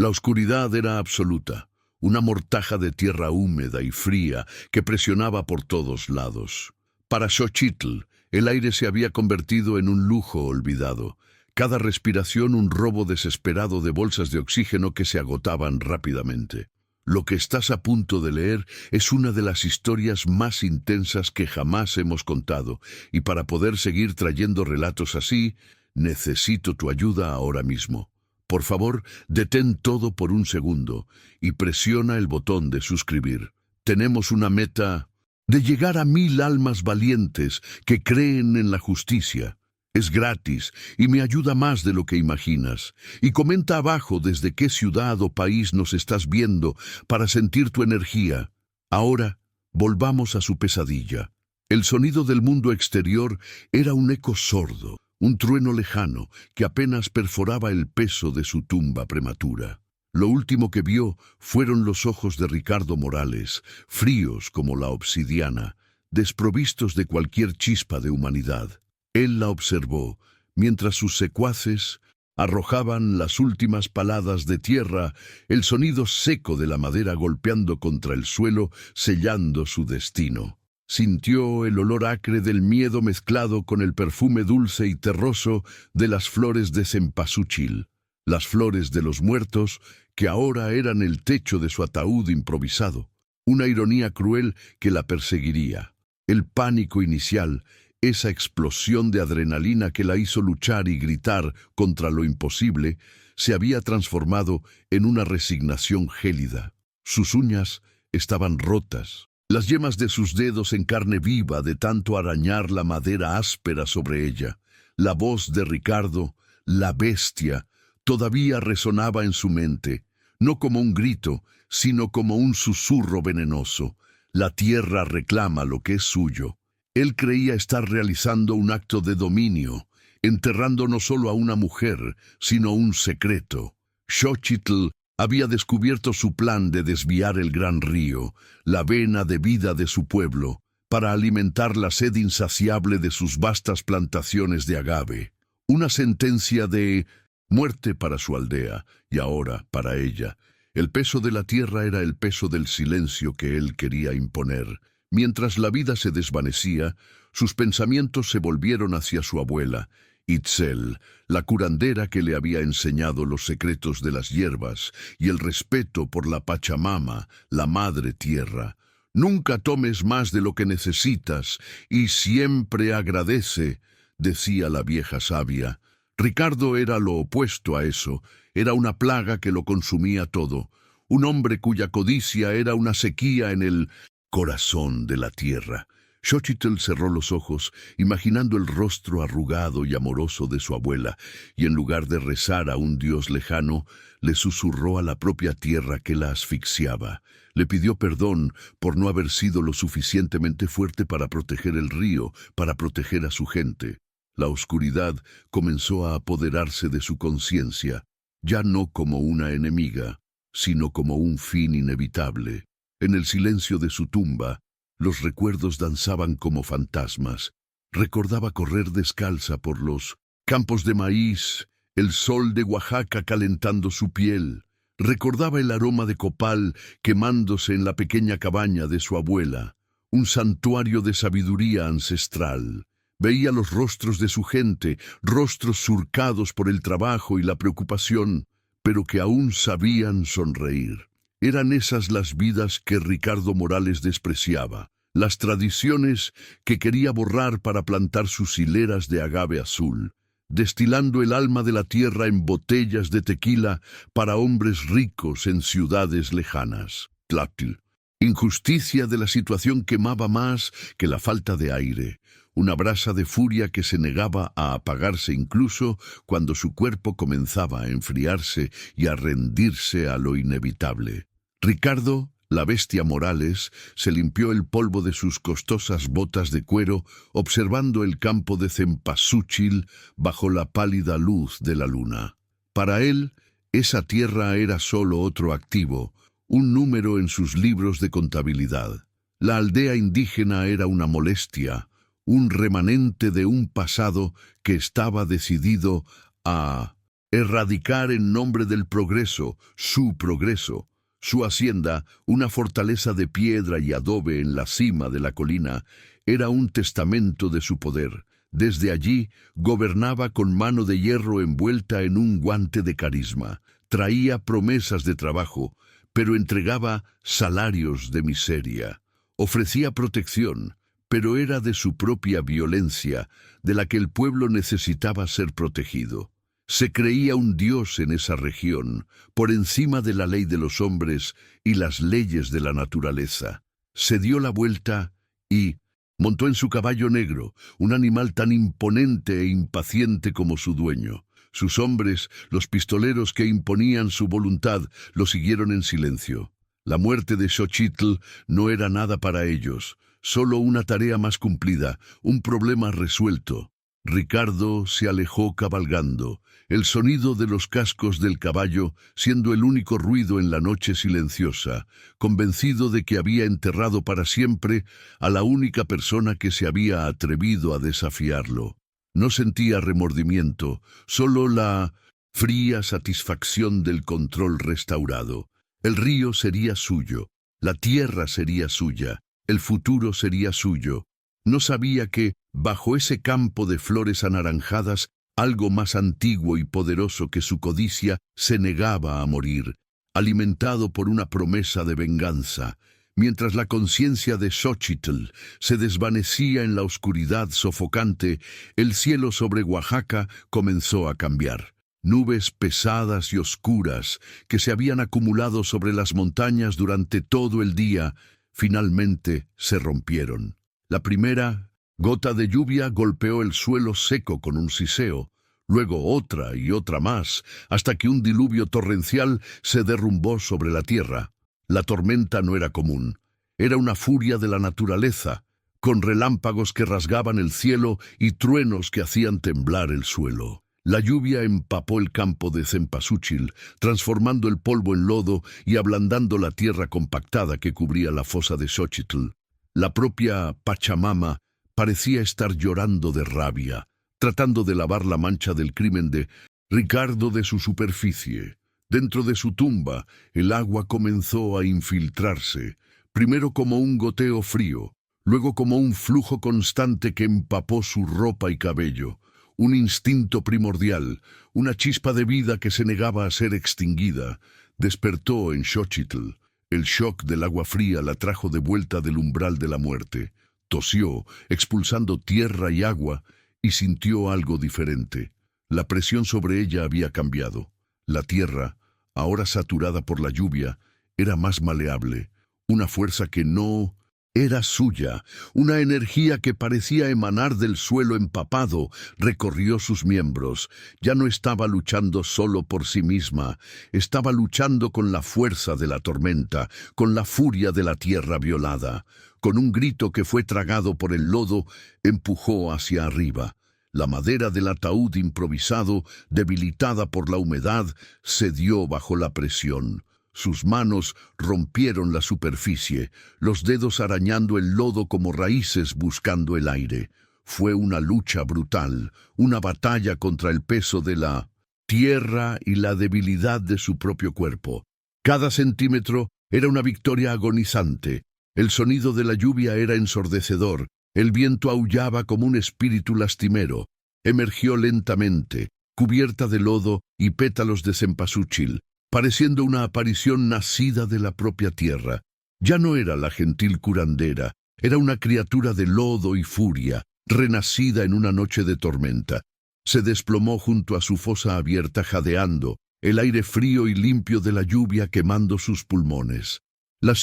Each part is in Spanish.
La oscuridad era absoluta, una mortaja de tierra húmeda y fría que presionaba por todos lados. Para Xochitl, el aire se había convertido en un lujo olvidado. Cada respiración un robo desesperado de bolsas de oxígeno que se agotaban rápidamente. Lo que estás a punto de leer es una de las historias más intensas que jamás hemos contado, y para poder seguir trayendo relatos así, necesito tu ayuda ahora mismo. Por favor, detén todo por un segundo y presiona el botón de suscribir. Tenemos una meta de llegar a 1000 almas valientes que creen en la justicia. Es gratis y me ayuda más de lo que imaginas. Y comenta abajo desde qué ciudad o país nos estás viendo para sentir tu energía. Ahora, volvamos a su pesadilla. El sonido del mundo exterior era un eco sordo, un trueno lejano que apenas perforaba el peso de su tumba prematura. Lo último que vio fueron los ojos de Ricardo Morales, fríos como la obsidiana, desprovistos de cualquier chispa de humanidad. Él la observó, mientras sus secuaces arrojaban las últimas paladas de tierra, el sonido seco de la madera golpeando contra el suelo, sellando su destino. Sintió el olor acre del miedo mezclado con el perfume dulce y terroso de las flores de cempasúchil, las flores de los muertos que ahora eran el techo de su ataúd improvisado, una ironía cruel que la perseguiría. El pánico inicial, esa explosión de adrenalina que la hizo luchar y gritar contra lo imposible, se había transformado en una resignación gélida. Sus uñas estaban rotas, las yemas de sus dedos en carne viva de tanto arañar la madera áspera sobre ella. La voz de Ricardo, la bestia, todavía resonaba en su mente, no como un grito, sino como un susurro venenoso. La tierra reclama lo que es suyo. Él creía estar realizando un acto de dominio, enterrando no solo a una mujer, sino un secreto. Xochitl había descubierto su plan de desviar el gran río, la vena de vida de su pueblo, para alimentar la sed insaciable de sus vastas plantaciones de agave. Una sentencia de muerte para su aldea, y ahora para ella. El peso de la tierra era el peso del silencio que él quería imponer. Mientras la vida se desvanecía, sus pensamientos se volvieron hacia su abuela, Itzel, la curandera que le había enseñado los secretos de las hierbas y el respeto por la Pachamama, la madre tierra. Nunca tomes más de lo que necesitas y siempre agradece, decía la vieja sabia. Ricardo era lo opuesto a eso, era una plaga que lo consumía todo, un hombre cuya codicia era una sequía en el corazón de la tierra. Xochitl cerró los ojos, imaginando el rostro arrugado y amoroso de su abuela, y en lugar de rezar a un dios lejano, le susurró a la propia tierra que la asfixiaba. Le pidió perdón por no haber sido lo suficientemente fuerte para proteger el río, para proteger a su gente. La oscuridad comenzó a apoderarse de su conciencia, ya no como una enemiga, sino como un fin inevitable. En el silencio de su tumba, los recuerdos danzaban como fantasmas. Recordaba correr descalza por los campos de maíz, el sol de Oaxaca calentando su piel. Recordaba el aroma de copal quemándose en la pequeña cabaña de su abuela, un santuario de sabiduría ancestral. Veía los rostros de su gente, rostros surcados por el trabajo y la preocupación, pero que aún sabían sonreír. Eran esas las vidas que Ricardo Morales despreciaba, las tradiciones que quería borrar para plantar sus hileras de agave azul, destilando el alma de la tierra en botellas de tequila para hombres ricos en ciudades lejanas. Tláctil. Injusticia de la situación quemaba más que la falta de aire, una brasa de furia que se negaba a apagarse incluso cuando su cuerpo comenzaba a enfriarse y a rendirse a lo inevitable. Ricardo, la bestia Morales, se limpió el polvo de sus costosas botas de cuero, observando el campo de cempasúchil bajo la pálida luz de la luna. Para él, esa tierra era solo otro activo, un número en sus libros de contabilidad. La aldea indígena era una molestia, un remanente de un pasado que estaba decidido a erradicar en nombre del progreso, su hacienda, una fortaleza de piedra y adobe en la cima de la colina, era un testamento de su poder. Desde allí gobernaba con mano de hierro envuelta en un guante de carisma. Traía promesas de trabajo, pero entregaba salarios de miseria. Ofrecía protección, pero era de su propia violencia, de la que el pueblo necesitaba ser protegido. Se creía un dios en esa región, por encima de la ley de los hombres y las leyes de la naturaleza. Se dio la vuelta y montó en su caballo negro, un animal tan imponente e impaciente como su dueño. Sus hombres, los pistoleros que imponían su voluntad, lo siguieron en silencio. La muerte de Xochitl no era nada para ellos, solo una tarea más cumplida, un problema resuelto. Ricardo se alejó cabalgando, el sonido de los cascos del caballo siendo el único ruido en la noche silenciosa, convencido de que había enterrado para siempre a la única persona que se había atrevido a desafiarlo. No sentía remordimiento, solo la fría satisfacción del control restaurado. El río sería suyo, la tierra sería suya, el futuro sería suyo. No sabía que, bajo ese campo de flores anaranjadas, algo más antiguo y poderoso que su codicia se negaba a morir, alimentado por una promesa de venganza. Mientras la conciencia de Xochitl se desvanecía en la oscuridad sofocante, el cielo sobre Oaxaca comenzó a cambiar. Nubes pesadas y oscuras que se habían acumulado sobre las montañas durante todo el día, finalmente se rompieron. La primera gota de lluvia golpeó el suelo seco con un siseo, luego otra y otra más, hasta que un diluvio torrencial se derrumbó sobre la tierra. La tormenta no era común, era una furia de la naturaleza, con relámpagos que rasgaban el cielo y truenos que hacían temblar el suelo. La lluvia empapó el campo de Cempasúchil, transformando el polvo en lodo y ablandando la tierra compactada que cubría la fosa de Xochitl. La propia Pachamama parecía estar llorando de rabia, tratando de lavar la mancha del crimen de Ricardo de su superficie. Dentro de su tumba, el agua comenzó a infiltrarse, primero como un goteo frío, luego como un flujo constante que empapó su ropa y cabello. Un instinto primordial, una chispa de vida que se negaba a ser extinguida, despertó en Xochitl. El shock del agua fría la trajo de vuelta del umbral de la muerte. Tosió, expulsando tierra y agua, y sintió algo diferente. La presión sobre ella había cambiado. La tierra, ahora saturada por la lluvia, era más maleable. Una fuerza que no era suya, una energía que parecía emanar del suelo empapado, recorrió sus miembros. Ya no estaba luchando solo por sí misma, estaba luchando con la fuerza de la tormenta, con la furia de la tierra violada. Con un grito que fue tragado por el lodo, empujó hacia arriba. La madera del ataúd improvisado, debilitada por la humedad, cedió bajo la presión. Sus manos rompieron la superficie, los dedos arañando el lodo como raíces buscando el aire. Fue una lucha brutal, una batalla contra el peso de la tierra y la debilidad de su propio cuerpo. Cada centímetro era una victoria agonizante. El sonido de la lluvia era ensordecedor, el viento aullaba como un espíritu lastimero. Emergió lentamente, cubierta de lodo y pétalos de cempasúchil, pareciendo una aparición nacida de la propia tierra. Ya no era la gentil curandera, era una criatura de lodo y furia, renacida en una noche de tormenta. Se desplomó junto a su fosa abierta jadeando, el aire frío y limpio de la lluvia quemando sus pulmones. La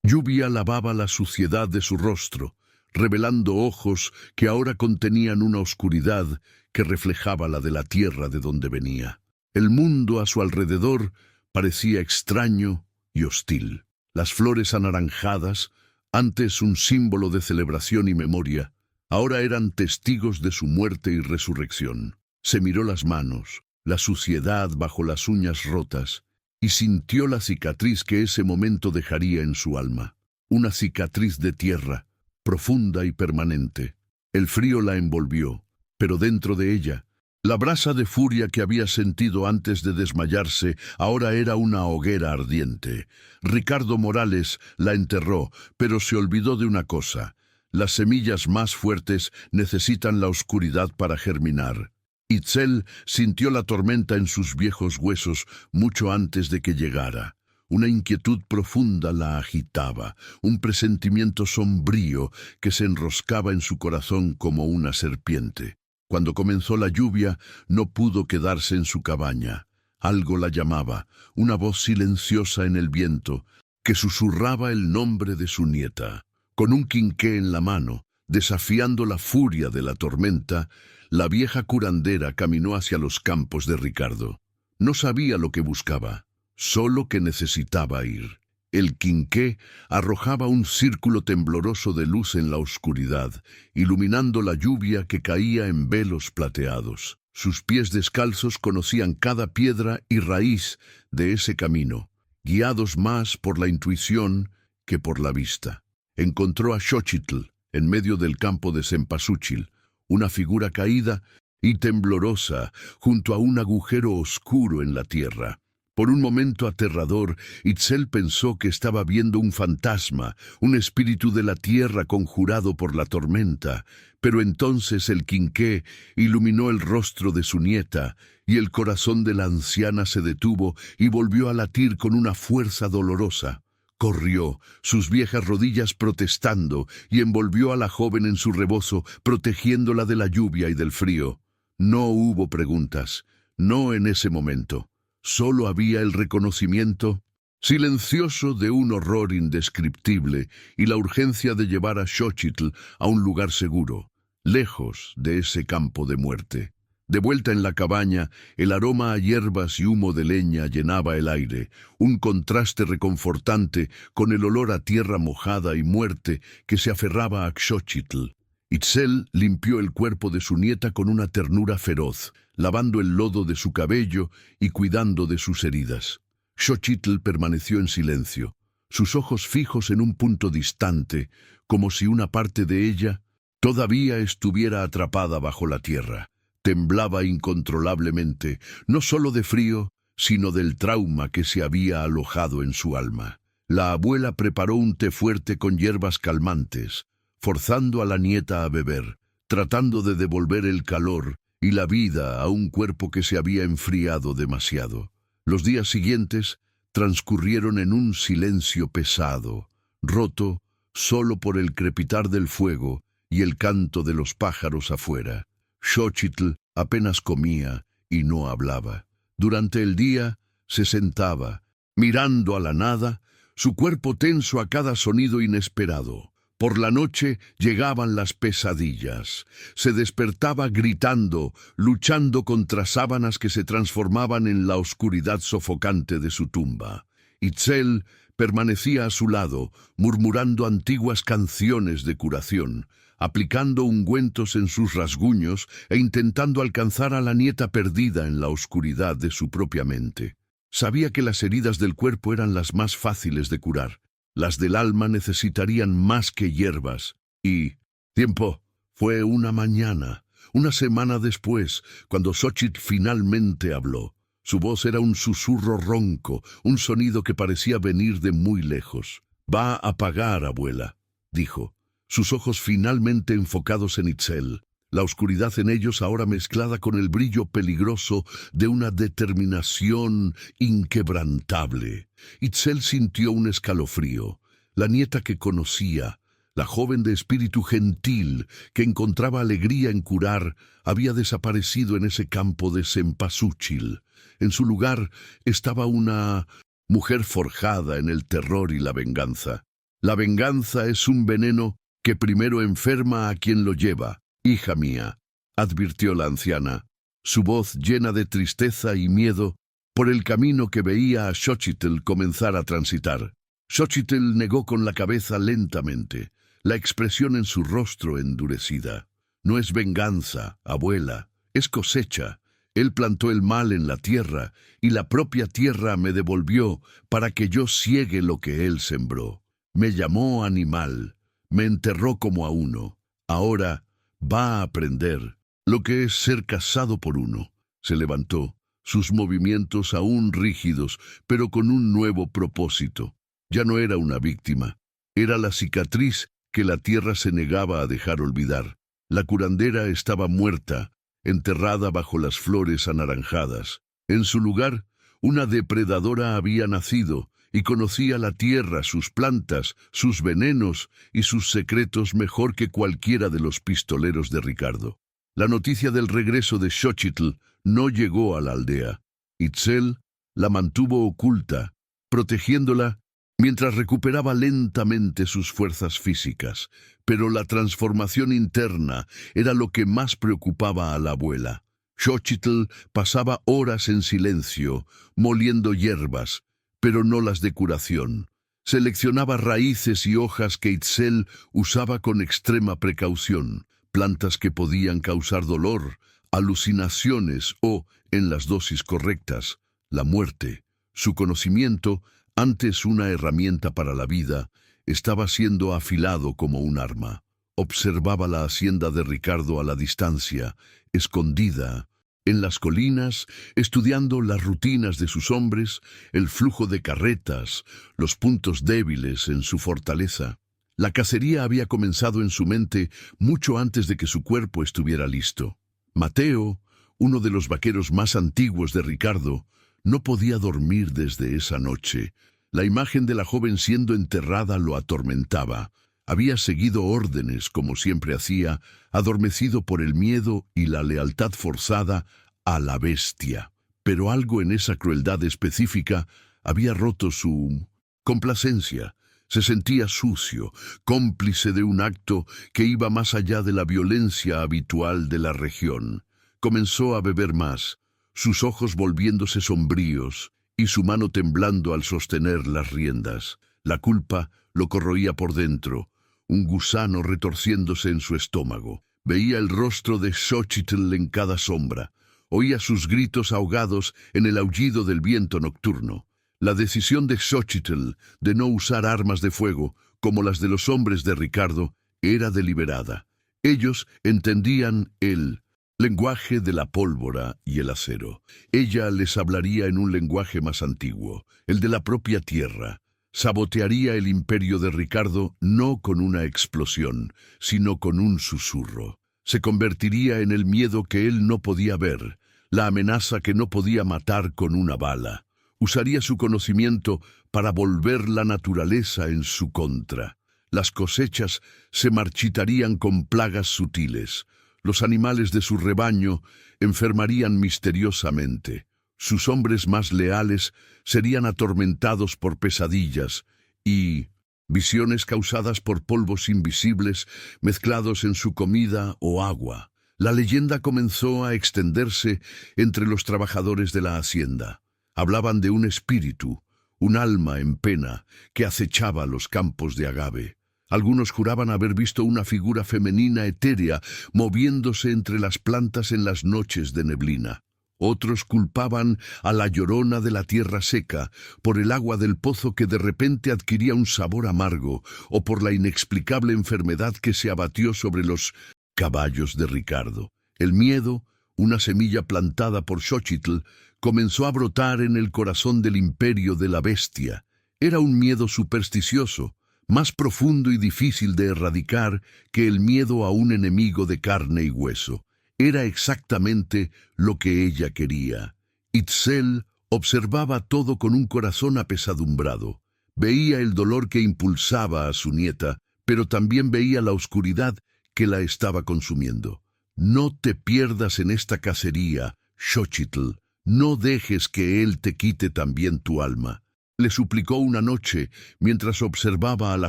lluvia lavaba la suciedad de su rostro, revelando ojos que ahora contenían una oscuridad que reflejaba la de la tierra de donde venía. El mundo a su alrededor parecía extraño y hostil. Las flores anaranjadas, antes un símbolo de celebración y memoria, ahora eran testigos de su muerte y resurrección. Se miró las manos, la suciedad bajo las uñas rotas, y sintió la cicatriz que ese momento dejaría en su alma. Una cicatriz de tierra, profunda y permanente. El frío la envolvió, pero dentro de ella, La brasa de furia que había sentido antes de desmayarse ahora era una hoguera ardiente. Ricardo Morales la enterró, pero se olvidó de una cosa. Las semillas más fuertes necesitan la oscuridad para germinar. Itzel sintió la tormenta en sus viejos huesos mucho antes de que llegara. Una inquietud profunda la agitaba, un presentimiento sombrío que se enroscaba en su corazón como una serpiente. Cuando comenzó la lluvia, no pudo quedarse en su cabaña. Algo la llamaba, una voz silenciosa en el viento, que susurraba el nombre de su nieta. Con un quinqué en la mano, desafiando la furia de la tormenta, la vieja curandera caminó hacia los campos de Ricardo. No sabía lo que buscaba, solo que necesitaba ir. El quinqué arrojaba un círculo tembloroso de luz en la oscuridad, iluminando la lluvia que caía en velos plateados. Sus pies descalzos conocían cada piedra y raíz de ese camino, guiados más por la intuición que por la vista. Encontró a Xochitl en medio del campo de Cempasúchil, una figura caída y temblorosa junto a un agujero oscuro en la tierra. Por un momento aterrador, Itzel pensó que estaba viendo un fantasma, un espíritu de la tierra conjurado por la tormenta, pero entonces el quinqué iluminó el rostro de su nieta, y el corazón de la anciana se detuvo y volvió a latir con una fuerza dolorosa. Corrió, sus viejas rodillas protestando, y envolvió a la joven en su rebozo, protegiéndola de la lluvia y del frío. No hubo preguntas, no en ese momento. Solo había el reconocimiento silencioso de un horror indescriptible y la urgencia de llevar a Xochitl a un lugar seguro, lejos de ese campo de muerte. De vuelta en la cabaña, el aroma a hierbas y humo de leña llenaba el aire, un contraste reconfortante con el olor a tierra mojada y muerte que se aferraba a Xochitl. Itzel limpió el cuerpo de su nieta con una ternura feroz, lavando el lodo de su cabello y cuidando de sus heridas. Xochitl permaneció en silencio, sus ojos fijos en un punto distante, como si una parte de ella todavía estuviera atrapada bajo la tierra. Temblaba incontrolablemente, no solo de frío, sino del trauma que se había alojado en su alma. La abuela preparó un té fuerte con hierbas calmantes, forzando a la nieta a beber, tratando de devolver el calor y la vida a un cuerpo que se había enfriado demasiado. Los días siguientes transcurrieron en un silencio pesado, roto solo por el crepitar del fuego y el canto de los pájaros afuera. Xochitl apenas comía y no hablaba. Durante el día se sentaba, mirando a la nada, su cuerpo tenso a cada sonido inesperado. Por la noche llegaban las pesadillas. Se despertaba gritando, luchando contra sábanas que se transformaban en la oscuridad sofocante de su tumba. Itzel permanecía a su lado, murmurando antiguas canciones de curación, aplicando ungüentos en sus rasguños e intentando alcanzar a la nieta perdida en la oscuridad de su propia mente. Sabía que las heridas del cuerpo eran las más fáciles de curar. Las del alma necesitarían más que hierbas. Y tiempo. Fue una mañana, una semana después, cuando Xochitl finalmente habló. Su voz era un susurro ronco, un sonido que parecía venir de muy lejos. «Va a pagar, abuela», dijo, sus ojos finalmente enfocados en Itzel, la oscuridad en ellos ahora mezclada con el brillo peligroso de una determinación inquebrantable. Itzel sintió un escalofrío. La nieta que conocía, la joven de espíritu gentil que encontraba alegría en curar, había desaparecido en ese campo de Cempasúchil. En su lugar estaba una mujer forjada en el terror y la venganza. La venganza es un veneno que primero enferma a quien lo lleva. «Hija mía», advirtió la anciana, su voz llena de tristeza y miedo por el camino que veía a Xochitl comenzar a transitar. Xochitl negó con la cabeza lentamente, la expresión en su rostro endurecida. «No es venganza, abuela, es cosecha. Él plantó el mal en la tierra, y la propia tierra me devolvió para que yo ciegue lo que él sembró. Me llamó animal, me enterró como a uno. Ahora va a aprender». lo que es ser cazado por uno. Se levantó, sus movimientos aún rígidos, pero con un nuevo propósito. Ya no era una víctima, era la cicatriz que la tierra se negaba a dejar olvidar. La curandera estaba muerta, enterrada bajo las flores anaranjadas. En su lugar, una depredadora había nacido y conocía la tierra, sus plantas, sus venenos y sus secretos mejor que cualquiera de los pistoleros de Ricardo. La noticia del regreso de Xochitl no llegó a la aldea. Itzel la mantuvo oculta, protegiéndola mientras recuperaba lentamente sus fuerzas físicas. Pero la transformación interna era lo que más preocupaba a la abuela. Xochitl pasaba horas en silencio, moliendo hierbas, pero no las de curación. Seleccionaba raíces y hojas que Itzel usaba con extrema precaución, plantas que podían causar dolor, alucinaciones o, en las dosis correctas, la muerte. Su conocimiento, antes una herramienta para la vida, estaba siendo afilado como un arma. Observaba la hacienda de Ricardo a la distancia, escondida, en las colinas, estudiando las rutinas de sus hombres, el flujo de carretas, los puntos débiles en su fortaleza. La cacería había comenzado en su mente mucho antes de que su cuerpo estuviera listo. Mateo, uno de los vaqueros más antiguos de Ricardo, no podía dormir desde esa noche. La imagen de la joven siendo enterrada lo atormentaba. Había seguido órdenes, como siempre hacía, adormecido por el miedo y la lealtad forzada a la bestia. Pero algo en esa crueldad específica había roto su complacencia. Se sentía sucio, cómplice de un acto que iba más allá de la violencia habitual de la región. Comenzó a beber más, sus ojos volviéndose sombríos y su mano temblando al sostener las riendas. La culpa lo corroía por dentro, un gusano retorciéndose en su estómago. Veía el rostro de Xochitl en cada sombra, oía sus gritos ahogados en el aullido del viento nocturno. La decisión de Xochitl de no usar armas de fuego, como las de los hombres de Ricardo, era deliberada. Ellos entendían el lenguaje de la pólvora y el acero. Ella les hablaría en un lenguaje más antiguo, el de la propia tierra. Sabotearía el imperio de Ricardo no con una explosión, sino con un susurro. Se convertiría en el miedo que él no podía ver, la amenaza que no podía matar con una bala. Usaría su conocimiento para volver la naturaleza en su contra. Las cosechas se marchitarían con plagas sutiles. Los animales de su rebaño enfermarían misteriosamente. Sus hombres más leales serían atormentados por pesadillas y visiones causadas por polvos invisibles mezclados en su comida o agua. La leyenda comenzó a extenderse entre los trabajadores de la hacienda. Hablaban de un espíritu, un alma en pena, que acechaba los campos de agave. Algunos juraban haber visto una figura femenina etérea moviéndose entre las plantas en las noches de neblina. Otros culpaban a la llorona de la tierra seca por el agua del pozo que de repente adquiría un sabor amargo o por la inexplicable enfermedad que se abatió sobre los caballos de Ricardo. El miedo, una semilla plantada por Xochitl, comenzó a brotar en el corazón del imperio de la bestia. Era un miedo supersticioso, más profundo y difícil de erradicar que el miedo a un enemigo de carne y hueso. Era exactamente lo que ella quería. Itzel observaba todo con un corazón apesadumbrado. Veía el dolor que impulsaba a su nieta, pero también veía la oscuridad que la estaba consumiendo. No te pierdas en esta cacería, Xochitl. No dejes que él te quite también tu alma. Le suplicó una noche mientras observaba a la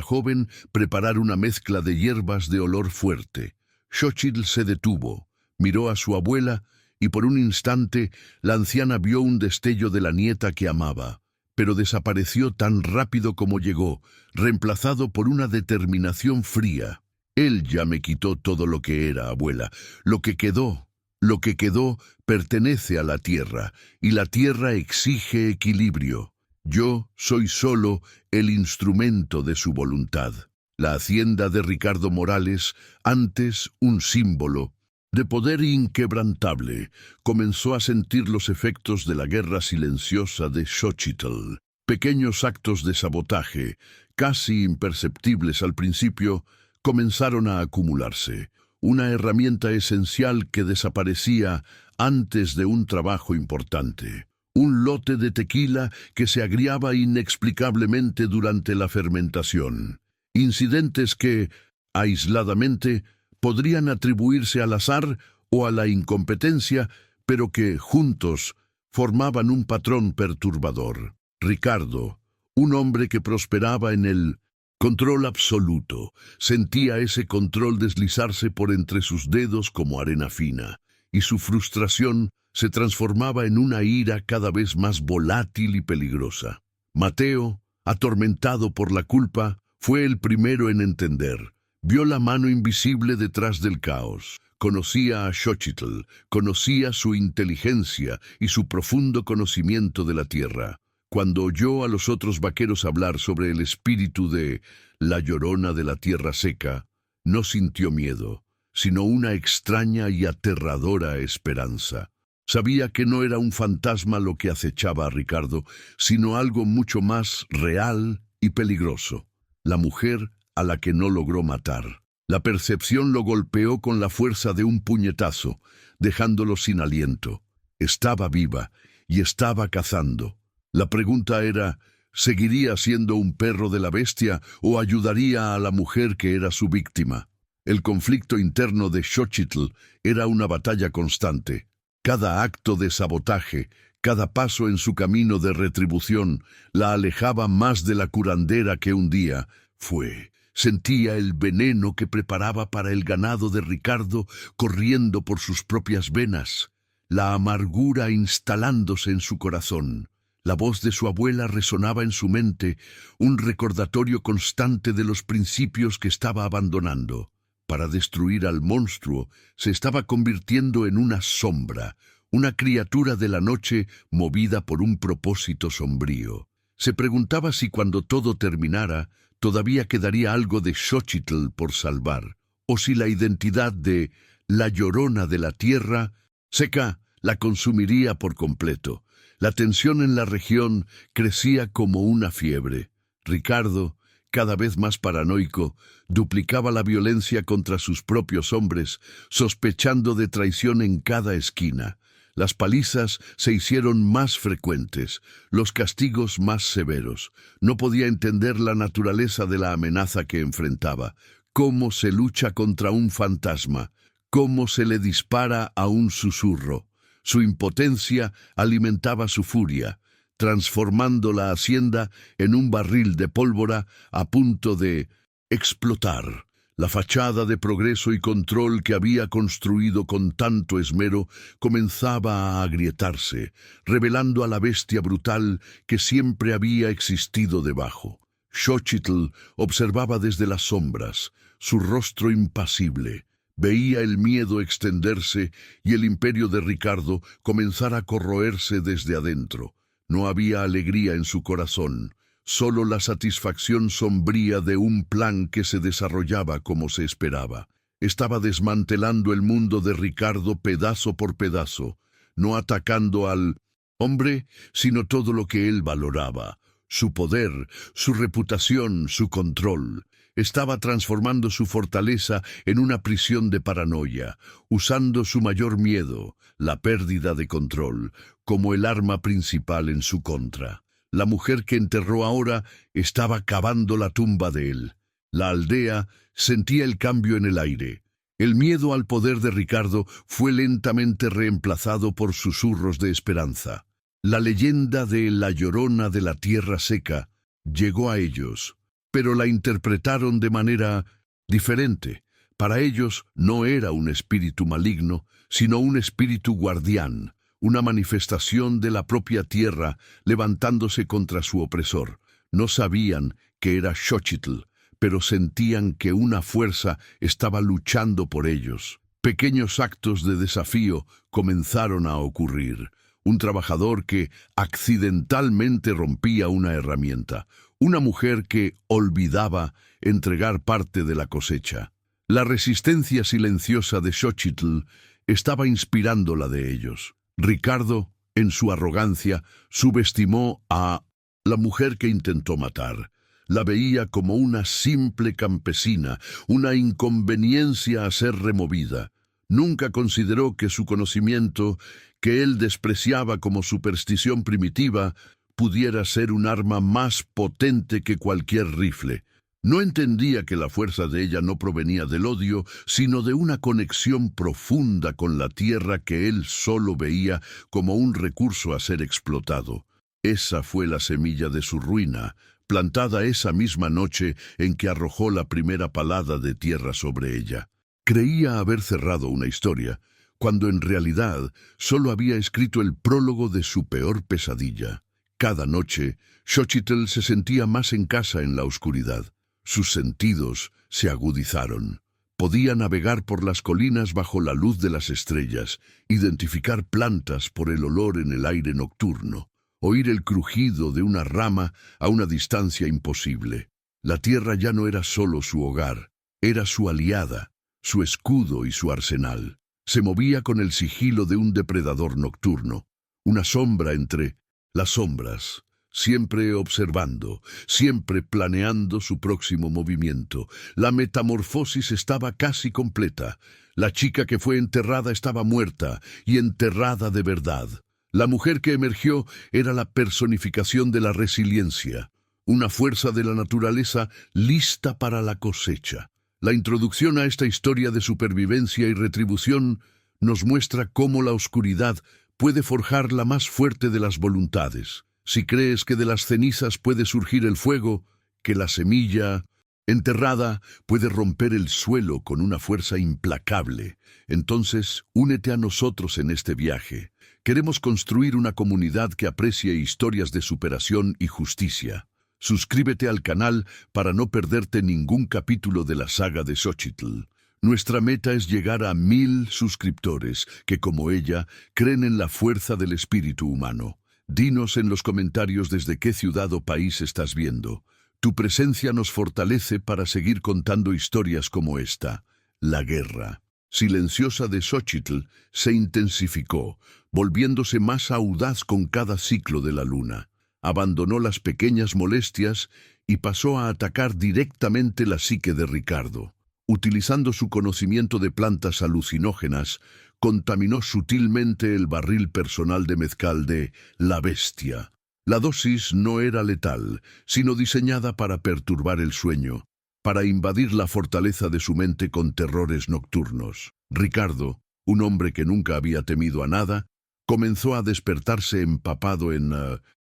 joven preparar una mezcla de hierbas de olor fuerte. Xochitl se detuvo, miró a su abuela y por un instante la anciana vio un destello de la nieta que amaba, pero desapareció tan rápido como llegó, reemplazado por una determinación fría. Él ya me quitó todo lo que era, abuela. Lo que quedó pertenece a la tierra, y la tierra exige equilibrio. Yo soy solo el instrumento de su voluntad. La hacienda de Ricardo Morales, antes un símbolo, De poder inquebrantable, comenzó a sentir los efectos de la guerra silenciosa de Xochitl. Pequeños actos de sabotaje, casi imperceptibles al principio, comenzaron a acumularse. Una herramienta esencial que desaparecía antes de un trabajo importante. Un lote de tequila que se agriaba inexplicablemente durante la fermentación. Incidentes que, aisladamente, podrían atribuirse al azar o a la incompetencia, pero que, juntos, formaban un patrón perturbador. Ricardo, un hombre que prosperaba en el control absoluto, sentía ese control deslizarse por entre sus dedos como arena fina, y su frustración se transformaba en una ira cada vez más volátil y peligrosa. Mateo, atormentado por la culpa, fue el primero en entender. Vio la mano invisible detrás del caos. Conocía a Xochitl, conocía su inteligencia y su profundo conocimiento de la tierra. Cuando oyó a los otros vaqueros hablar sobre el espíritu de la Llorona de la Tierra Seca, no sintió miedo, sino una extraña y aterradora esperanza. Sabía que no era un fantasma lo que acechaba a Ricardo, sino algo mucho más real y peligroso. La mujer a la que no logró matar. La percepción lo golpeó con la fuerza de un puñetazo, dejándolo sin aliento. Estaba viva y estaba cazando. La pregunta era, ¿seguiría siendo un perro de la bestia o ayudaría a la mujer que era su víctima? El conflicto interno de Xochitl era una batalla constante. Cada acto de sabotaje, cada paso en su camino de retribución, la alejaba más de la curandera que un día fue. Sentía el veneno que preparaba para el ganado de Ricardo corriendo por sus propias venas, la amargura instalándose en su corazón. La voz de su abuela resonaba en su mente, un recordatorio constante de los principios que estaba abandonando. Para destruir al monstruo, se estaba convirtiendo en una sombra, una criatura de la noche movida por un propósito sombrío. Se preguntaba si cuando todo terminara, todavía quedaría algo de Xochitl por salvar, o si la identidad de la Llorona de la Tierra Seca la consumiría por completo. La tensión en la región crecía como una fiebre. Ricardo, cada vez más paranoico, duplicaba la violencia contra sus propios hombres, sospechando de traición en cada esquina. Las palizas se hicieron más frecuentes, los castigos más severos. No podía entender la naturaleza de la amenaza que enfrentaba. Cómo se lucha contra un fantasma, cómo se le dispara a un susurro. Su impotencia alimentaba su furia, transformando la hacienda en un barril de pólvora a punto de explotar. La fachada de progreso y control que había construido con tanto esmero comenzaba a agrietarse, revelando a la bestia brutal que siempre había existido debajo. Xochitl observaba desde las sombras, su rostro impasible. Veía el miedo extenderse y el imperio de Ricardo comenzar a corroerse desde adentro. No había alegría en su corazón, solo la satisfacción sombría de un plan que se desarrollaba como se esperaba. Estaba desmantelando el mundo de Ricardo pedazo por pedazo, no atacando al hombre, sino todo lo que él valoraba. Su poder, su reputación, su control. Estaba transformando su fortaleza en una prisión de paranoia, usando su mayor miedo, la pérdida de control, como el arma principal en su contra. La mujer que enterró ahora estaba cavando la tumba de él. La aldea sentía el cambio en el aire. El miedo al poder de Ricardo fue lentamente reemplazado por susurros de esperanza. La leyenda de la Llorona de la Tierra Seca llegó a ellos, pero la interpretaron de manera diferente. Para ellos no era un espíritu maligno, sino un espíritu guardián, una manifestación de la propia tierra levantándose contra su opresor. No sabían que era Xochitl, pero sentían que una fuerza estaba luchando por ellos. Pequeños actos de desafío comenzaron a ocurrir. Un trabajador que accidentalmente rompía una herramienta. Una mujer que olvidaba entregar parte de la cosecha. La resistencia silenciosa de Xochitl estaba inspirando la de ellos. Ricardo, en su arrogancia, subestimó a la mujer que intentó matar. La veía como una simple campesina, una inconveniencia a ser removida. Nunca consideró que su conocimiento, que él despreciaba como superstición primitiva, pudiera ser un arma más potente que cualquier rifle. No entendía que la fuerza de ella no provenía del odio, sino de una conexión profunda con la tierra que él solo veía como un recurso a ser explotado. Esa fue la semilla de su ruina, plantada esa misma noche en que arrojó la primera palada de tierra sobre ella. Creía haber cerrado una historia, cuando en realidad solo había escrito el prólogo de su peor pesadilla. Cada noche, Xochitl se sentía más en casa en la oscuridad. Sus sentidos se agudizaron. Podía navegar por las colinas bajo la luz de las estrellas, identificar plantas por el olor en el aire nocturno, oír el crujido de una rama a una distancia imposible. La tierra ya no era solo su hogar, era su aliada, su escudo y su arsenal. Se movía con el sigilo de un depredador nocturno, una sombra entre las sombras, siempre observando, siempre planeando su próximo movimiento. La metamorfosis estaba casi completa. La chica que fue enterrada estaba muerta, y enterrada de verdad. La mujer que emergió era la personificación de la resiliencia, una fuerza de la naturaleza lista para la cosecha. La introducción a esta historia de supervivencia y retribución nos muestra cómo la oscuridad puede forjar la más fuerte de las voluntades. Si crees que de las cenizas puede surgir el fuego, que la semilla enterrada puede romper el suelo con una fuerza implacable, entonces únete a nosotros en este viaje. Queremos construir una comunidad que aprecie historias de superación y justicia. Suscríbete al canal para no perderte ningún capítulo de la saga de Xochitl. Nuestra meta es llegar a 1000 suscriptores que, como ella, creen en la fuerza del espíritu humano. Dinos en los comentarios desde qué ciudad o país estás viendo. Tu presencia nos fortalece para seguir contando historias como esta. La guerra silenciosa de Xochitl se intensificó, volviéndose más audaz con cada ciclo de la luna. Abandonó las pequeñas molestias y pasó a atacar directamente la psique de Ricardo. Utilizando su conocimiento de plantas alucinógenas, contaminó sutilmente el barril personal de mezcal de la bestia. La dosis no era letal, sino diseñada para perturbar el sueño, para invadir la fortaleza de su mente con terrores nocturnos. Ricardo, un hombre que nunca había temido a nada, comenzó a despertarse empapado en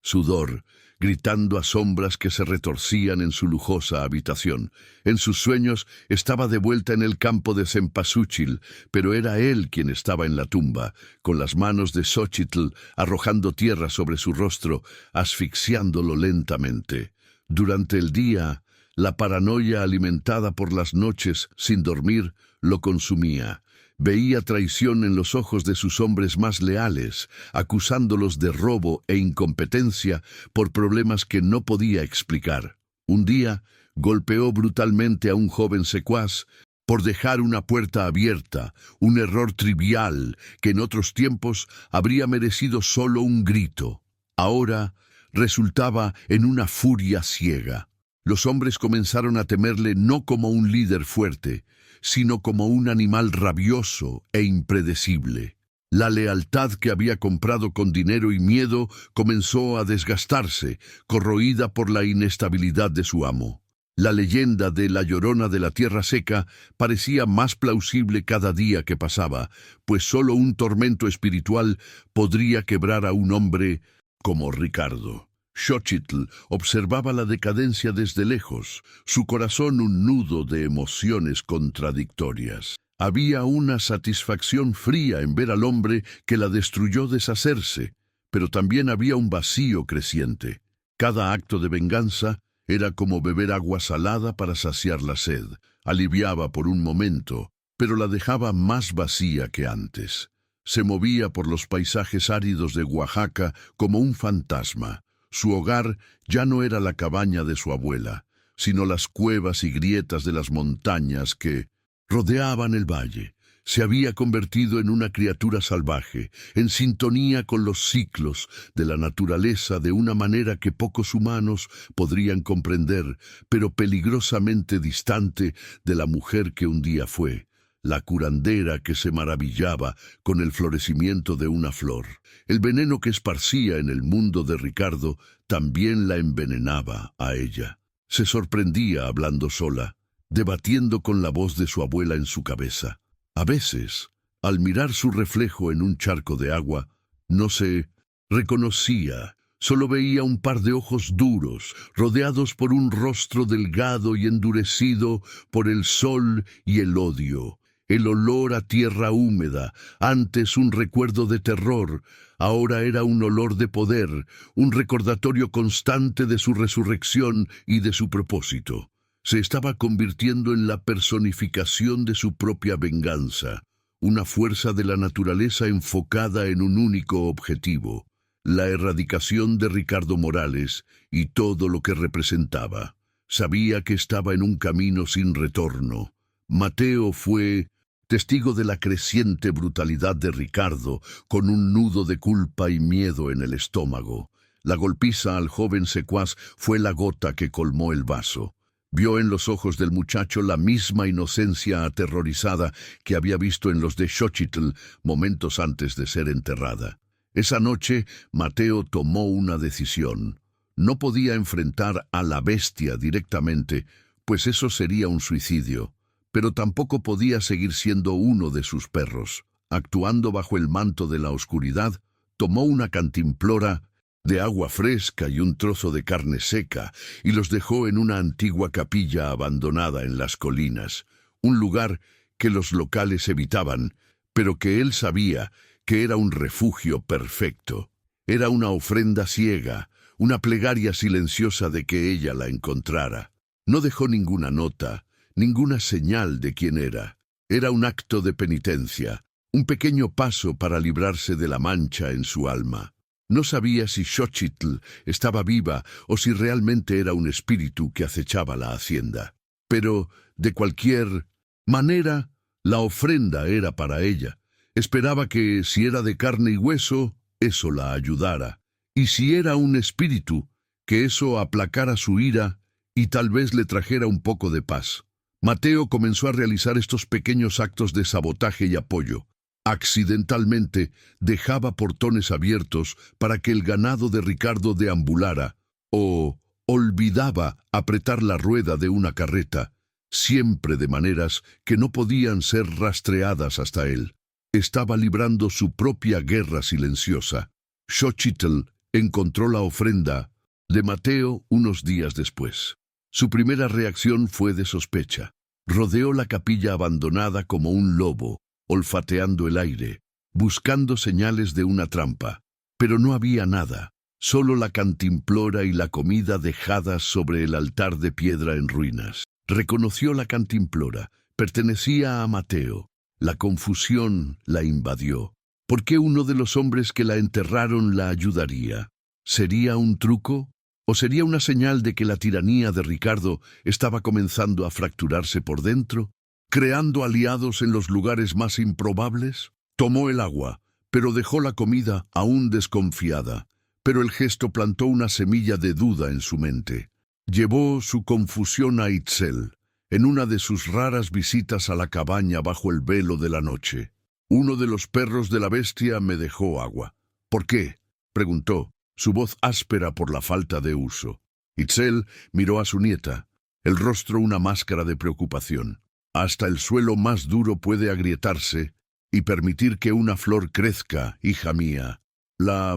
sudor, gritando a sombras que se retorcían en su lujosa habitación. En sus sueños estaba de vuelta en el campo de Cempasúchil, pero era él quien estaba en la tumba, con las manos de Xochitl arrojando tierra sobre su rostro, asfixiándolo lentamente. Durante el día, la paranoia alimentada por las noches sin dormir lo consumía. Veía traición en los ojos de sus hombres más leales, acusándolos de robo e incompetencia por problemas que no podía explicar. Un día, golpeó brutalmente a un joven secuaz por dejar una puerta abierta, un error trivial que en otros tiempos habría merecido solo un grito. Ahora resultaba en una furia ciega. Los hombres comenzaron a temerle no como un líder fuerte, sino como un animal rabioso e impredecible. La lealtad que había comprado con dinero y miedo comenzó a desgastarse, corroída por la inestabilidad de su amo. La leyenda de la Llorona de la Tierra Seca parecía más plausible cada día que pasaba, pues solo un tormento espiritual podría quebrar a un hombre como Ricardo. Xochitl observaba la decadencia desde lejos, su corazón un nudo de emociones contradictorias. Había una satisfacción fría en ver al hombre que la destruyó deshacerse, pero también había un vacío creciente. Cada acto de venganza era como beber agua salada para saciar la sed. Aliviaba por un momento, pero la dejaba más vacía que antes. Se movía por los paisajes áridos de Oaxaca como un fantasma. Su hogar ya no era la cabaña de su abuela, sino las cuevas y grietas de las montañas que Rodeaban el valle. Se había convertido en una criatura salvaje, en sintonía con los ciclos de la naturaleza de una manera que pocos humanos podrían comprender, pero peligrosamente distante de la mujer que un día fue, la curandera que se maravillaba con el florecimiento de una flor. El veneno que esparcía en el mundo de Ricardo también la envenenaba a ella. Se sorprendía hablando sola, debatiendo con la voz de su abuela en su cabeza. A veces, al mirar su reflejo en un charco de agua, no se reconocía, solo veía un par de ojos duros, rodeados por un rostro delgado y endurecido por el sol y el odio. El olor a tierra húmeda, antes un recuerdo de terror, ahora era un olor de poder, un recordatorio constante de su resurrección y de su propósito. Se estaba convirtiendo en la personificación de su propia venganza, una fuerza de la naturaleza enfocada en un único objetivo, la erradicación de Ricardo Morales y todo lo que representaba. Sabía que estaba en un camino sin retorno. Mateo fue testigo de la creciente brutalidad de Ricardo, con un nudo de culpa y miedo en el estómago. La golpiza al joven secuaz fue la gota que colmó el vaso. Vio en los ojos del muchacho la misma inocencia aterrorizada que había visto en los de Xochitl momentos antes de ser enterrada. Esa noche, Mateo tomó una decisión. No podía enfrentar a la bestia directamente, pues eso sería un suicidio, pero tampoco podía seguir siendo uno de sus perros. Actuando bajo el manto de la oscuridad, tomó una cantimplora de agua fresca y un trozo de carne seca, y los dejó en una antigua capilla abandonada en las colinas, un lugar que los locales evitaban, pero que él sabía que era un refugio perfecto. Era una ofrenda ciega, una plegaria silenciosa de que ella la encontrara. No dejó ninguna nota, ninguna señal de quién era. Era un acto de penitencia, un pequeño paso para librarse de la mancha en su alma. No sabía si Xochitl estaba viva o si realmente era un espíritu que acechaba la hacienda. Pero, de cualquier manera, la ofrenda era para ella. Esperaba que, si era de carne y hueso, eso la ayudara. Y si era un espíritu, que eso aplacara su ira y tal vez le trajera un poco de paz. Mateo comenzó a realizar estos pequeños actos de sabotaje y apoyo. Accidentalmente dejaba portones abiertos para que el ganado de Ricardo deambulara, o olvidaba apretar la rueda de una carreta, siempre de maneras que no podían ser rastreadas hasta él. Estaba librando su propia guerra silenciosa. Xochitl encontró la ofrenda de Mateo unos días después. Su primera reacción fue de sospecha. Rodeó la capilla abandonada como un lobo, olfateando el aire, buscando señales de una trampa. Pero no había nada, solo la cantimplora y la comida dejadas sobre el altar de piedra en ruinas. Reconoció la cantimplora, pertenecía a Mateo. La confusión la invadió. ¿Por qué uno de los hombres que la enterraron la ayudaría? ¿Sería un truco? ¿O sería una señal de que la tiranía de Ricardo estaba comenzando a fracturarse por dentro, creando aliados en los lugares más improbables? Tomó el agua, pero dejó la comida aún desconfiada. Pero el gesto plantó una semilla de duda en su mente. Llevó su confusión a Itzel, en una de sus raras visitas a la cabaña bajo el velo de la noche. Uno de los perros de la bestia me dejó agua. ¿Por qué?, preguntó, su voz áspera por la falta de uso. Itzel miró a su nieta, el rostro una máscara de preocupación. Hasta el suelo más duro puede agrietarse y permitir que una flor crezca, hija mía. La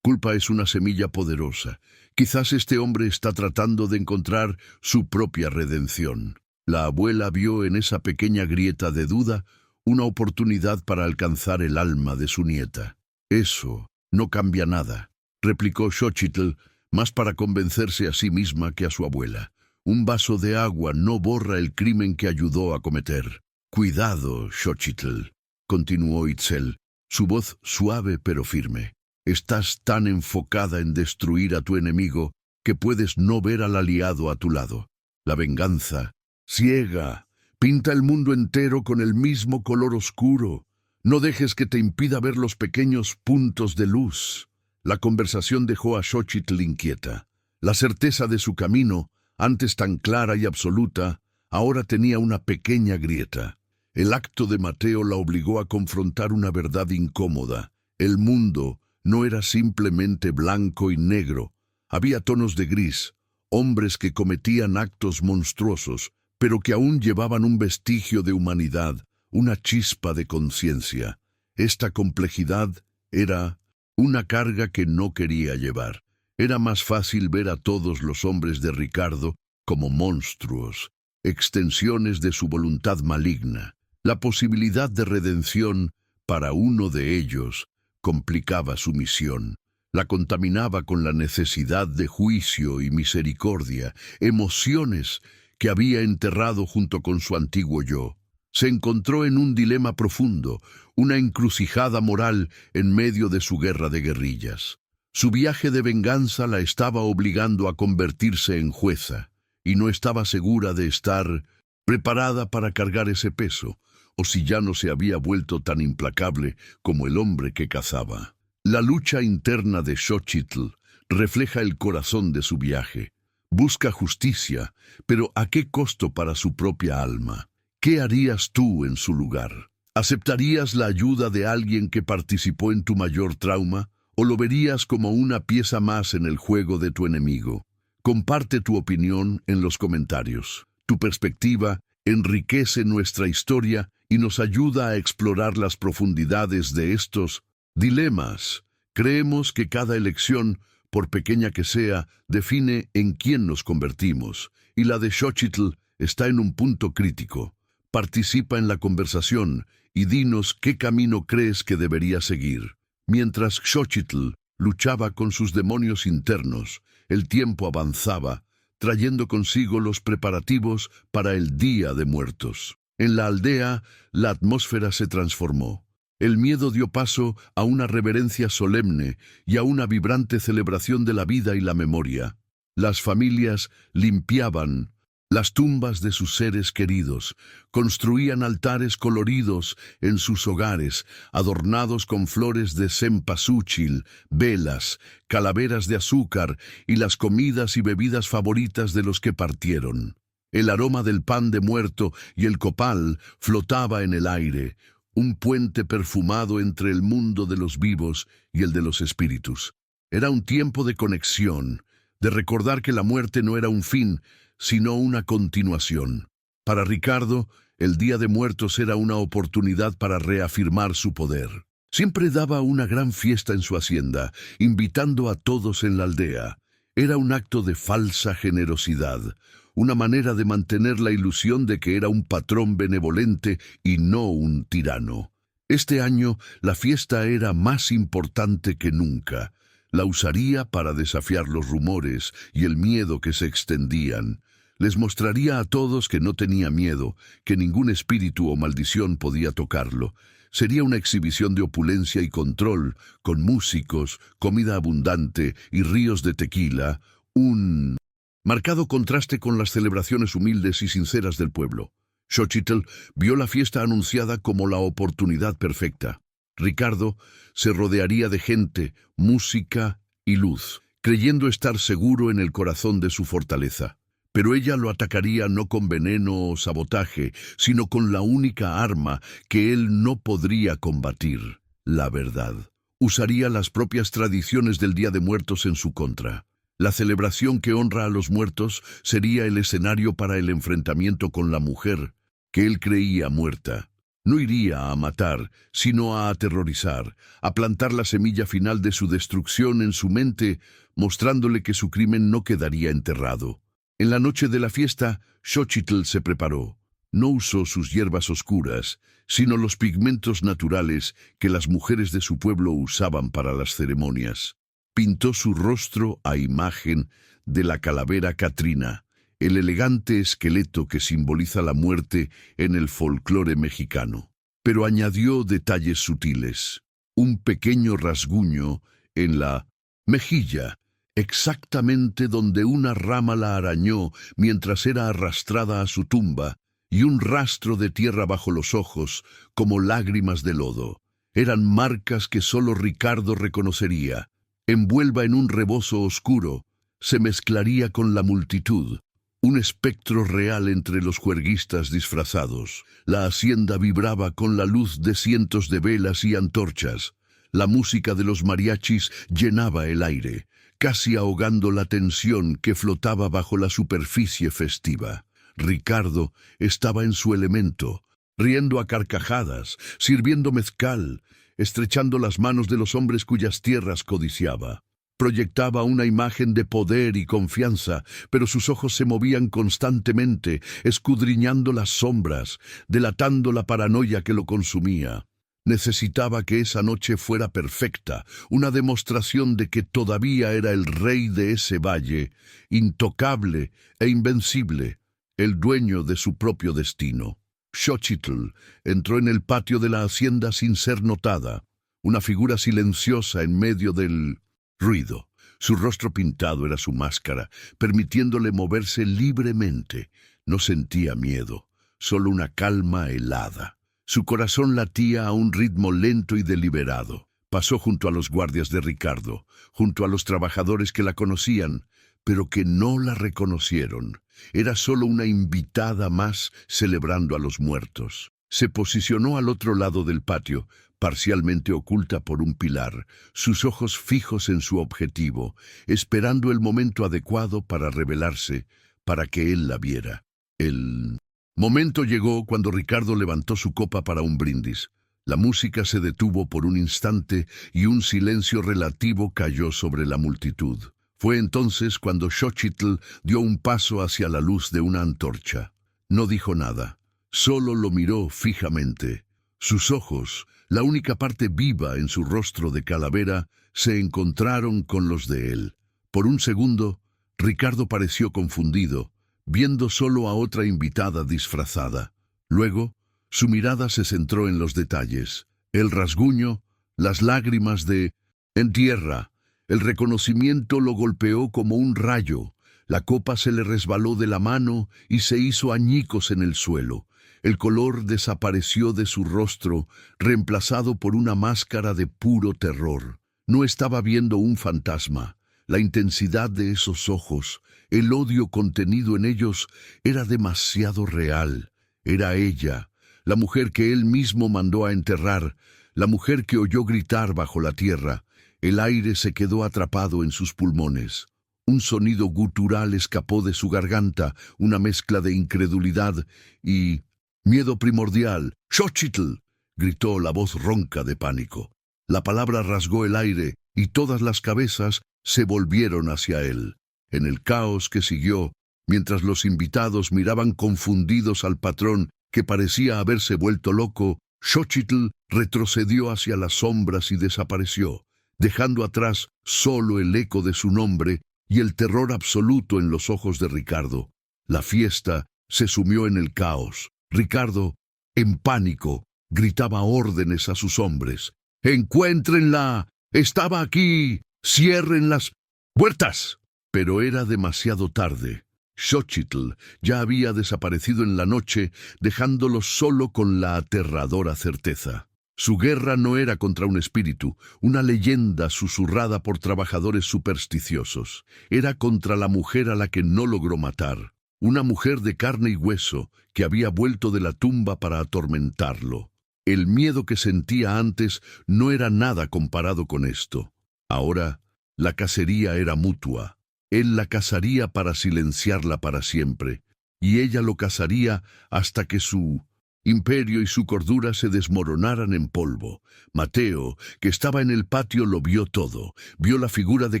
culpa es una semilla poderosa. Quizás este hombre está tratando de encontrar su propia redención. La abuela vio en esa pequeña grieta de duda una oportunidad para alcanzar el alma de su nieta. Eso no cambia nada, replicó Xochitl, más para convencerse a sí misma que a su abuela. Un vaso de agua no borra el crimen que ayudó a cometer. Cuidado, Xochitl, continuó Itzel, su voz suave pero firme. Estás tan enfocada en destruir a tu enemigo que puedes no ver al aliado a tu lado. La venganza ciega, Pinta el mundo entero con el mismo color oscuro. No dejes que te impida ver los pequeños puntos de luz. La conversación dejó a Xochitl inquieta. La certeza de su camino, antes tan clara y absoluta, ahora tenía una pequeña grieta. El acto de Mateo la obligó a confrontar una verdad incómoda. El mundo no era simplemente blanco y negro. Había tonos de gris, hombres que cometían actos monstruosos, pero que aún llevaban un vestigio de humanidad, una chispa de conciencia. Esta complejidad era una carga que no quería llevar. Era más fácil ver a todos los hombres de Ricardo como monstruos, extensiones de su voluntad maligna. La posibilidad de redención para uno de ellos complicaba su misión. La contaminaba con la necesidad de juicio y misericordia, emociones que había enterrado junto con su antiguo yo. Se encontró en un dilema profundo, una encrucijada moral en medio de su guerra de guerrillas. Su viaje de venganza la estaba obligando a convertirse en jueza, y no estaba segura de estar preparada para cargar ese peso, o si ya no se había vuelto tan implacable como el hombre que cazaba. La lucha interna de Xochitl refleja el corazón de su viaje. Busca justicia, pero ¿a qué costo para su propia alma? ¿Qué harías tú en su lugar? ¿Aceptarías la ayuda de alguien que participó en tu mayor trauma? ¿O lo verías como una pieza más en el juego de tu enemigo? Comparte tu opinión en los comentarios. Tu perspectiva enriquece nuestra historia y nos ayuda a explorar las profundidades de estos dilemas. Creemos que cada elección, por pequeña que sea, define en quién nos convertimos, y la de Xochitl está en un punto crítico. Participa en la conversación y dinos qué camino crees que debería seguir. Mientras Xochitl luchaba con sus demonios internos, el tiempo avanzaba, trayendo consigo los preparativos para el Día de Muertos. En la aldea, la atmósfera se transformó. El miedo dio paso a una reverencia solemne y a una vibrante celebración de la vida y la memoria. Las familias limpiaban las tumbas de sus seres queridos, construían altares coloridos en sus hogares, adornados con flores de cempasúchil, velas, calaveras de azúcar y las comidas y bebidas favoritas de los que partieron. El aroma del pan de muerto y el copal flotaba en el aire, un puente perfumado entre el mundo de los vivos y el de los espíritus. Era un tiempo de conexión, de recordar que la muerte no era un fin, sino una continuación. Para Ricardo, el Día de Muertos era una oportunidad para reafirmar su poder. Siempre daba una gran fiesta en su hacienda, invitando a todos en la aldea. Era un acto de falsa generosidad, una manera de mantener la ilusión de que era un patrón benevolente y no un tirano. Este año, la fiesta era más importante que nunca. La usaría para desafiar los rumores y el miedo que se extendían. Les mostraría a todos que no tenía miedo, que ningún espíritu o maldición podía tocarlo. Sería una exhibición de opulencia y control, con músicos, comida abundante y ríos de tequila, un marcado contraste con las celebraciones humildes y sinceras del pueblo. Xochitl vio la fiesta anunciada como la oportunidad perfecta. Ricardo se rodearía de gente, música y luz, creyendo estar seguro en el corazón de su fortaleza. Pero ella lo atacaría no con veneno o sabotaje, sino con la única arma que él no podría combatir, la verdad. Usaría las propias tradiciones del Día de Muertos en su contra. La celebración que honra a los muertos sería el escenario para el enfrentamiento con la mujer, que él creía muerta. No iría a matar, sino a aterrorizar, a plantar la semilla final de su destrucción en su mente, mostrándole que su crimen no quedaría enterrado. En la noche de la fiesta, Xochitl se preparó. No usó sus hierbas oscuras, sino los pigmentos naturales que las mujeres de su pueblo usaban para las ceremonias. Pintó su rostro a imagen de la calavera Catrina, el elegante esqueleto que simboliza la muerte en el folclore mexicano. Pero añadió detalles sutiles. Un pequeño rasguño en la mejilla, exactamente donde una rama la arañó mientras era arrastrada a su tumba, y un rastro de tierra bajo los ojos, como lágrimas de lodo. Eran marcas que solo Ricardo reconocería. Envuelva en un rebozo oscuro, se mezclaría con la multitud. Un espectro real entre los juerguistas disfrazados. La hacienda vibraba con la luz de cientos de velas y antorchas. La música de los mariachis llenaba el aire, casi ahogando la tensión que flotaba bajo la superficie festiva. Ricardo estaba en su elemento, riendo a carcajadas, sirviendo mezcal, estrechando las manos de los hombres cuyas tierras codiciaba. Proyectaba una imagen de poder y confianza, pero sus ojos se movían constantemente, escudriñando las sombras, delatando la paranoia que lo consumía. Necesitaba que esa noche fuera perfecta, una demostración de que todavía era el rey de ese valle, intocable e invencible, el dueño de su propio destino. Xochitl entró en el patio de la hacienda sin ser notada, una figura silenciosa en medio del ruido. Su rostro pintado era su máscara, permitiéndole moverse libremente. No sentía miedo, solo una calma helada. Su corazón latía a un ritmo lento y deliberado. Pasó junto a los guardias de Ricardo, junto a los trabajadores que la conocían, pero que no la reconocieron. Era solo una invitada más celebrando a los muertos. Se posicionó al otro lado del patio, parcialmente oculta por un pilar, sus ojos fijos en su objetivo, esperando el momento adecuado para revelarse, para que él la viera. El momento llegó cuando Ricardo levantó su copa para un brindis. La música se detuvo por un instante y un silencio relativo cayó sobre la multitud. Fue entonces cuando Xochitl dio un paso hacia la luz de una antorcha. No dijo nada, solo lo miró fijamente. Sus ojos, la única parte viva en su rostro de calavera, se encontraron con los de él. Por un segundo, Ricardo pareció confundido, viendo solo a otra invitada disfrazada. Luego, su mirada se centró en los detalles. El rasguño, las lágrimas de «en tierra». El reconocimiento lo golpeó como un rayo. La copa se le resbaló de la mano y se hizo añicos en el suelo. El color desapareció de su rostro, reemplazado por una máscara de puro terror. No estaba viendo un fantasma. La intensidad de esos ojos, el odio contenido en ellos, era demasiado real. Era ella, la mujer que él mismo mandó a enterrar, la mujer que oyó gritar bajo la tierra. El aire se quedó atrapado en sus pulmones. Un sonido gutural escapó de su garganta, una mezcla de incredulidad y miedo primordial. «¡Xochitl!», gritó la voz ronca de pánico. La palabra rasgó el aire y todas las cabezas se volvieron hacia él. En el caos que siguió, mientras los invitados miraban confundidos al patrón que parecía haberse vuelto loco, Xochitl retrocedió hacia las sombras y desapareció, dejando atrás solo el eco de su nombre y el terror absoluto en los ojos de Ricardo. La fiesta se sumió en el caos. Ricardo, en pánico, gritaba órdenes a sus hombres. «¡Encuéntrenla! ¡Estaba aquí! ¡Cierren las puertas!». Pero era demasiado tarde. Xochitl ya había desaparecido en la noche, dejándolos solo con la aterradora certeza. Su guerra no era contra un espíritu, una leyenda susurrada por trabajadores supersticiosos. Era contra la mujer a la que no logró matar. Una mujer de carne y hueso que había vuelto de la tumba para atormentarlo. El miedo que sentía antes no era nada comparado con esto. Ahora, la cacería era mutua. Él la cazaría para silenciarla para siempre, y ella lo cazaría hasta que su imperio y su cordura se desmoronaran en polvo. Mateo, que estaba en el patio, lo vio todo. Vio la figura de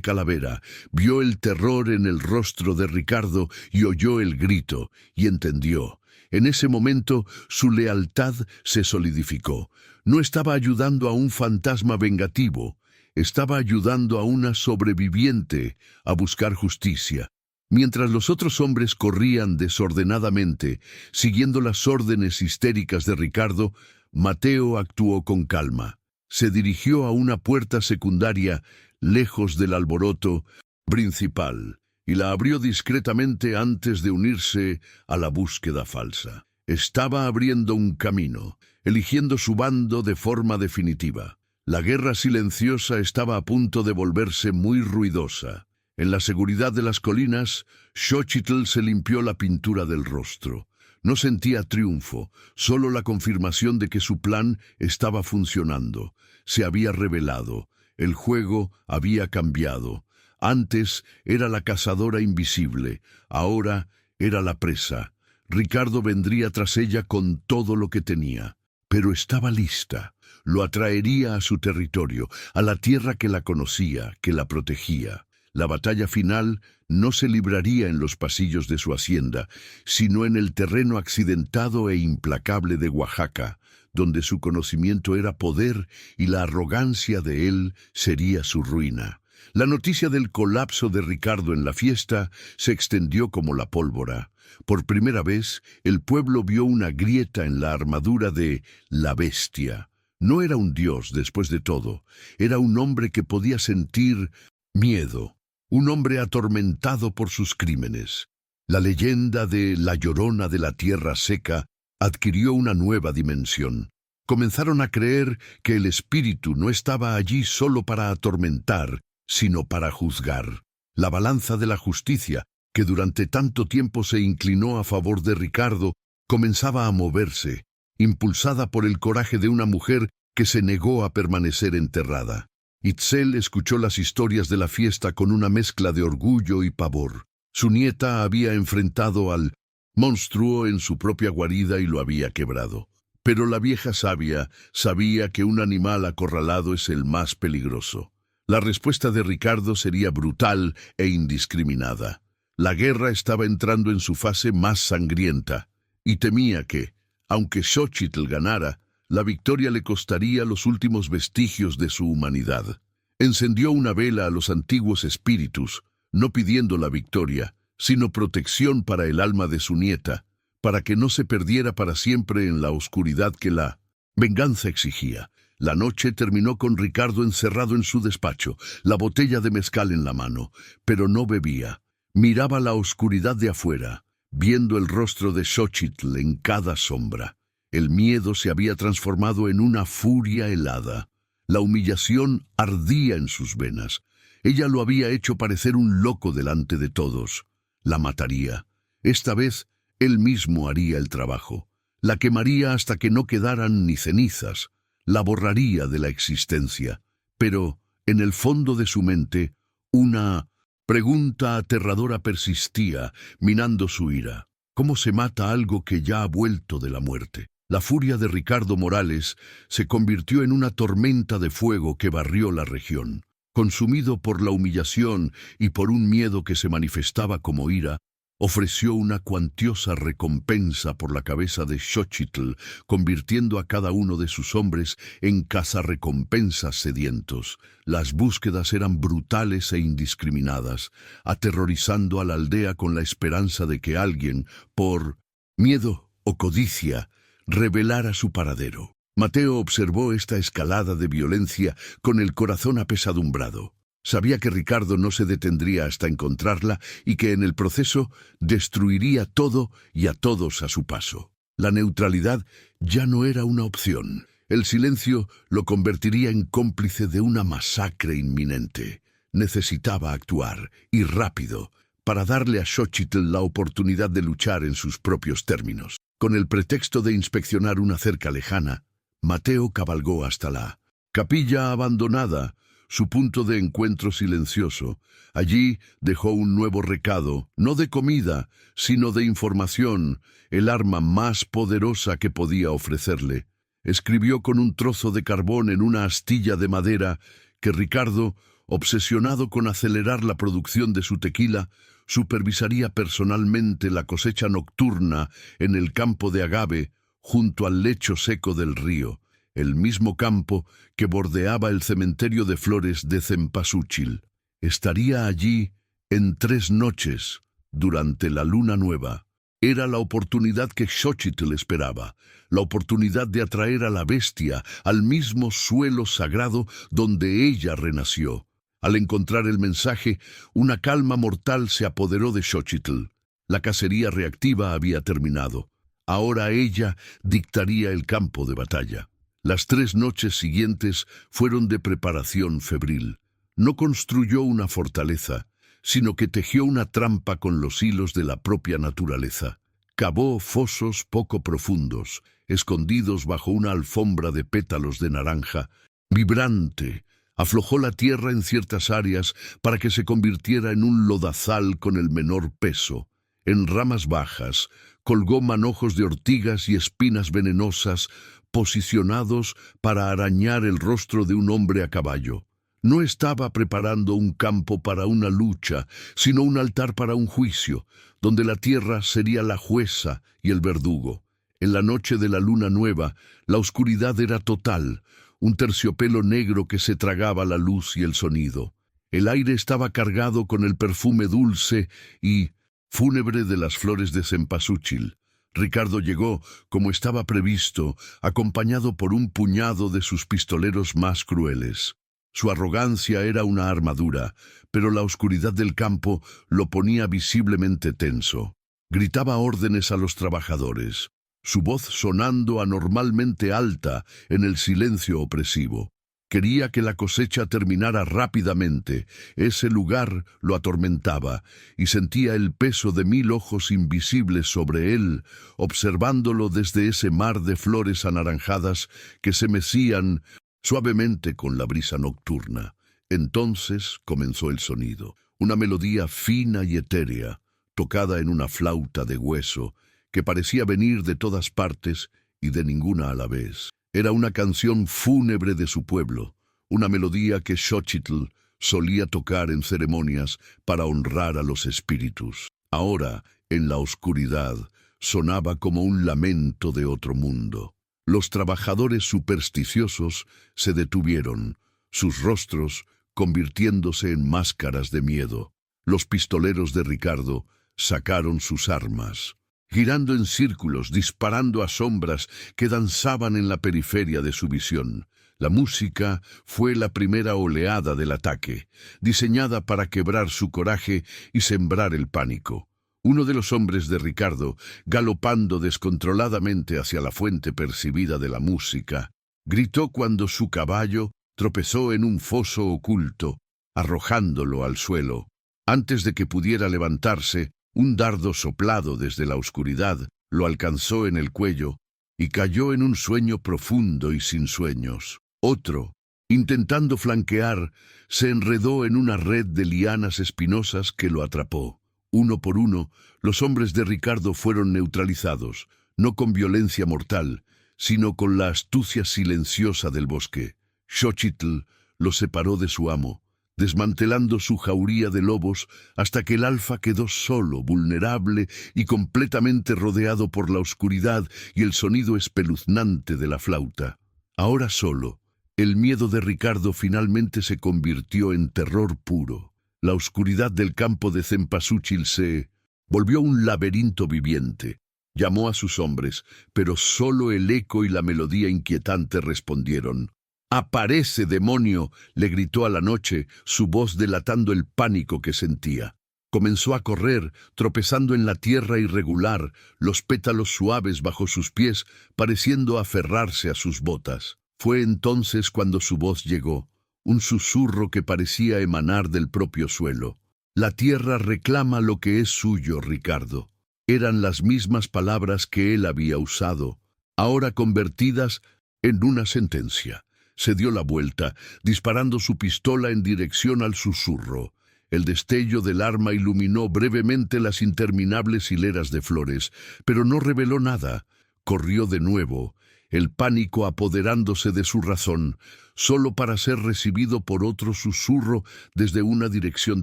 calavera, vio el terror en el rostro de Ricardo y oyó el grito, y entendió. En ese momento su lealtad se solidificó. No estaba ayudando a un fantasma vengativo, estaba ayudando a una sobreviviente a buscar justicia. Mientras los otros hombres corrían desordenadamente, siguiendo las órdenes histéricas de Ricardo, Mateo actuó con calma. Se dirigió a una puerta secundaria, lejos del alboroto principal, y la abrió discretamente antes de unirse a la búsqueda falsa. Estaba abriendo un camino, eligiendo su bando de forma definitiva. La guerra silenciosa estaba a punto de volverse muy ruidosa. En la seguridad de las colinas, Xochitl se limpió la pintura del rostro. No sentía triunfo, solo la confirmación de que su plan estaba funcionando. Se había revelado, el juego había cambiado. Antes era la cazadora invisible, ahora era la presa. Ricardo vendría tras ella con todo lo que tenía, pero estaba lista. Lo atraería a su territorio, a la tierra que la conocía, que la protegía. La batalla final no se libraría en los pasillos de su hacienda, sino en el terreno accidentado e implacable de Oaxaca, donde su conocimiento era poder y la arrogancia de él sería su ruina. La noticia del colapso de Ricardo en la fiesta se extendió como la pólvora. Por primera vez, el pueblo vio una grieta en la armadura de la bestia. No era un dios, después de todo. Era un hombre que podía sentir miedo. Un hombre atormentado por sus crímenes. La leyenda de la Llorona de la Tierra Seca adquirió una nueva dimensión. Comenzaron a creer que el espíritu no estaba allí solo para atormentar, sino para juzgar. La balanza de la justicia, que durante tanto tiempo se inclinó a favor de Ricardo, comenzaba a moverse, impulsada por el coraje de una mujer que se negó a permanecer enterrada. Itzel escuchó las historias de la fiesta con una mezcla de orgullo y pavor. Su nieta había enfrentado al monstruo en su propia guarida y lo había quebrado. Pero la vieja sabia sabía que un animal acorralado es el más peligroso. La respuesta de Ricardo sería brutal e indiscriminada. La guerra estaba entrando en su fase más sangrienta, y temía que, aunque Xochitl ganara, la victoria le costaría los últimos vestigios de su humanidad. Encendió una vela a los antiguos espíritus, no pidiendo la victoria, sino protección para el alma de su nieta, para que no se perdiera para siempre en la oscuridad que la venganza exigía. La noche terminó con Ricardo encerrado en su despacho, la botella de mezcal en la mano, pero no bebía. Miraba la oscuridad de afuera, viendo el rostro de Xochitl en cada sombra. El miedo se había transformado en una furia helada. La humillación ardía en sus venas. Ella lo había hecho parecer un loco delante de todos. La mataría. Esta vez, él mismo haría el trabajo. La quemaría hasta que no quedaran ni cenizas. La borraría de la existencia. Pero, en el fondo de su mente, una pregunta aterradora persistía, minando su ira. ¿Cómo se mata algo que ya ha vuelto de la muerte? La furia de Ricardo Morales se convirtió en una tormenta de fuego que barrió la región. Consumido por la humillación y por un miedo que se manifestaba como ira, ofreció una cuantiosa recompensa por la cabeza de Xochitl, convirtiendo a cada uno de sus hombres en cazarrecompensas sedientos. Las búsquedas eran brutales e indiscriminadas, aterrorizando a la aldea con la esperanza de que alguien, por miedo o codicia, revelara su paradero. Mateo observó esta escalada de violencia con el corazón apesadumbrado. Sabía que Ricardo no se detendría hasta encontrarla y que en el proceso destruiría todo y a todos a su paso. La neutralidad ya no era una opción. El silencio lo convertiría en cómplice de una masacre inminente. Necesitaba actuar, y rápido, para darle a Xochitl la oportunidad de luchar en sus propios términos. Con el pretexto de inspeccionar una cerca lejana, Mateo cabalgó hasta la capilla abandonada, su punto de encuentro silencioso. Allí dejó un nuevo recado, no de comida, sino de información, el arma más poderosa que podía ofrecerle. Escribió con un trozo de carbón en una astilla de madera que Ricardo, obsesionado con acelerar la producción de su tequila, supervisaría personalmente la cosecha nocturna en el campo de agave junto al lecho seco del río, el mismo campo que bordeaba el cementerio de flores de Cempasúchil. Estaría allí en 3 noches, durante la luna nueva. Era la oportunidad que Xochitl esperaba, la oportunidad de atraer a la bestia al mismo suelo sagrado donde ella renació. Al encontrar el mensaje, una calma mortal se apoderó de Xochitl. La cacería reactiva había terminado. Ahora ella dictaría el campo de batalla. Las 3 noches siguientes fueron de preparación febril. No construyó una fortaleza, sino que tejió una trampa con los hilos de la propia naturaleza. Cavó fosos poco profundos, escondidos bajo una alfombra de pétalos de naranja, vibrante. Aflojó la tierra en ciertas áreas para que se convirtiera en un lodazal con el menor peso. En ramas bajas, colgó manojos de ortigas y espinas venenosas posicionados para arañar el rostro de un hombre a caballo. No estaba preparando un campo para una lucha, sino un altar para un juicio, donde la tierra sería la jueza y el verdugo. En la noche de la luna nueva, la oscuridad era total, un terciopelo negro que se tragaba la luz y el sonido. El aire estaba cargado con el perfume dulce y fúnebre de las flores de cempasúchil. Ricardo llegó, como estaba previsto, acompañado por un puñado de sus pistoleros más crueles. Su arrogancia era una armadura, pero la oscuridad del campo lo ponía visiblemente tenso. Gritaba órdenes a los trabajadores, su voz sonando anormalmente alta en el silencio opresivo. Quería que la cosecha terminara rápidamente. Ese lugar lo atormentaba y sentía el peso de 1000 ojos invisibles sobre él, observándolo desde ese mar de flores anaranjadas que se mecían suavemente con la brisa nocturna. Entonces comenzó el sonido, una melodía fina y etérea, tocada en una flauta de hueso, que parecía venir de todas partes y de ninguna a la vez. Era una canción fúnebre de su pueblo, una melodía que Xochitl solía tocar en ceremonias para honrar a los espíritus. Ahora, en la oscuridad, sonaba como un lamento de otro mundo. Los trabajadores supersticiosos se detuvieron, sus rostros convirtiéndose en máscaras de miedo. Los pistoleros de Ricardo sacaron sus armas, girando en círculos, disparando a sombras que danzaban en la periferia de su visión. La música fue la primera oleada del ataque, diseñada para quebrar su coraje y sembrar el pánico. Uno de los hombres de Ricardo, galopando descontroladamente hacia la fuente percibida de la música, gritó cuando su caballo tropezó en un foso oculto, arrojándolo al suelo. Antes de que pudiera levantarse, un dardo soplado desde la oscuridad lo alcanzó en el cuello y cayó en un sueño profundo y sin sueños. Otro, intentando flanquear, se enredó en una red de lianas espinosas que lo atrapó. Uno por uno, los hombres de Ricardo fueron neutralizados, no con violencia mortal, sino con la astucia silenciosa del bosque. Xochitl lo separó de su amo, desmantelando su jauría de lobos hasta que el alfa quedó solo, vulnerable y completamente rodeado por la oscuridad y el sonido espeluznante de la flauta. Ahora solo, el miedo de Ricardo finalmente se convirtió en terror puro. La oscuridad del campo de cempasúchil se volvió un laberinto viviente. Llamó a sus hombres, pero solo el eco y la melodía inquietante respondieron. «¡Aparece, demonio!», le gritó a la noche, su voz delatando el pánico que sentía. Comenzó a correr, tropezando en la tierra irregular, los pétalos suaves bajo sus pies, pareciendo aferrarse a sus botas. Fue entonces cuando su voz llegó, un susurro que parecía emanar del propio suelo. «La tierra reclama lo que es suyo, Ricardo». Eran las mismas palabras que él había usado, ahora convertidas en una sentencia. Se dio la vuelta, disparando su pistola en dirección al susurro. El destello del arma iluminó brevemente las interminables hileras de flores, pero no reveló nada. Corrió de nuevo, el pánico apoderándose de su razón, solo para ser recibido por otro susurro desde una dirección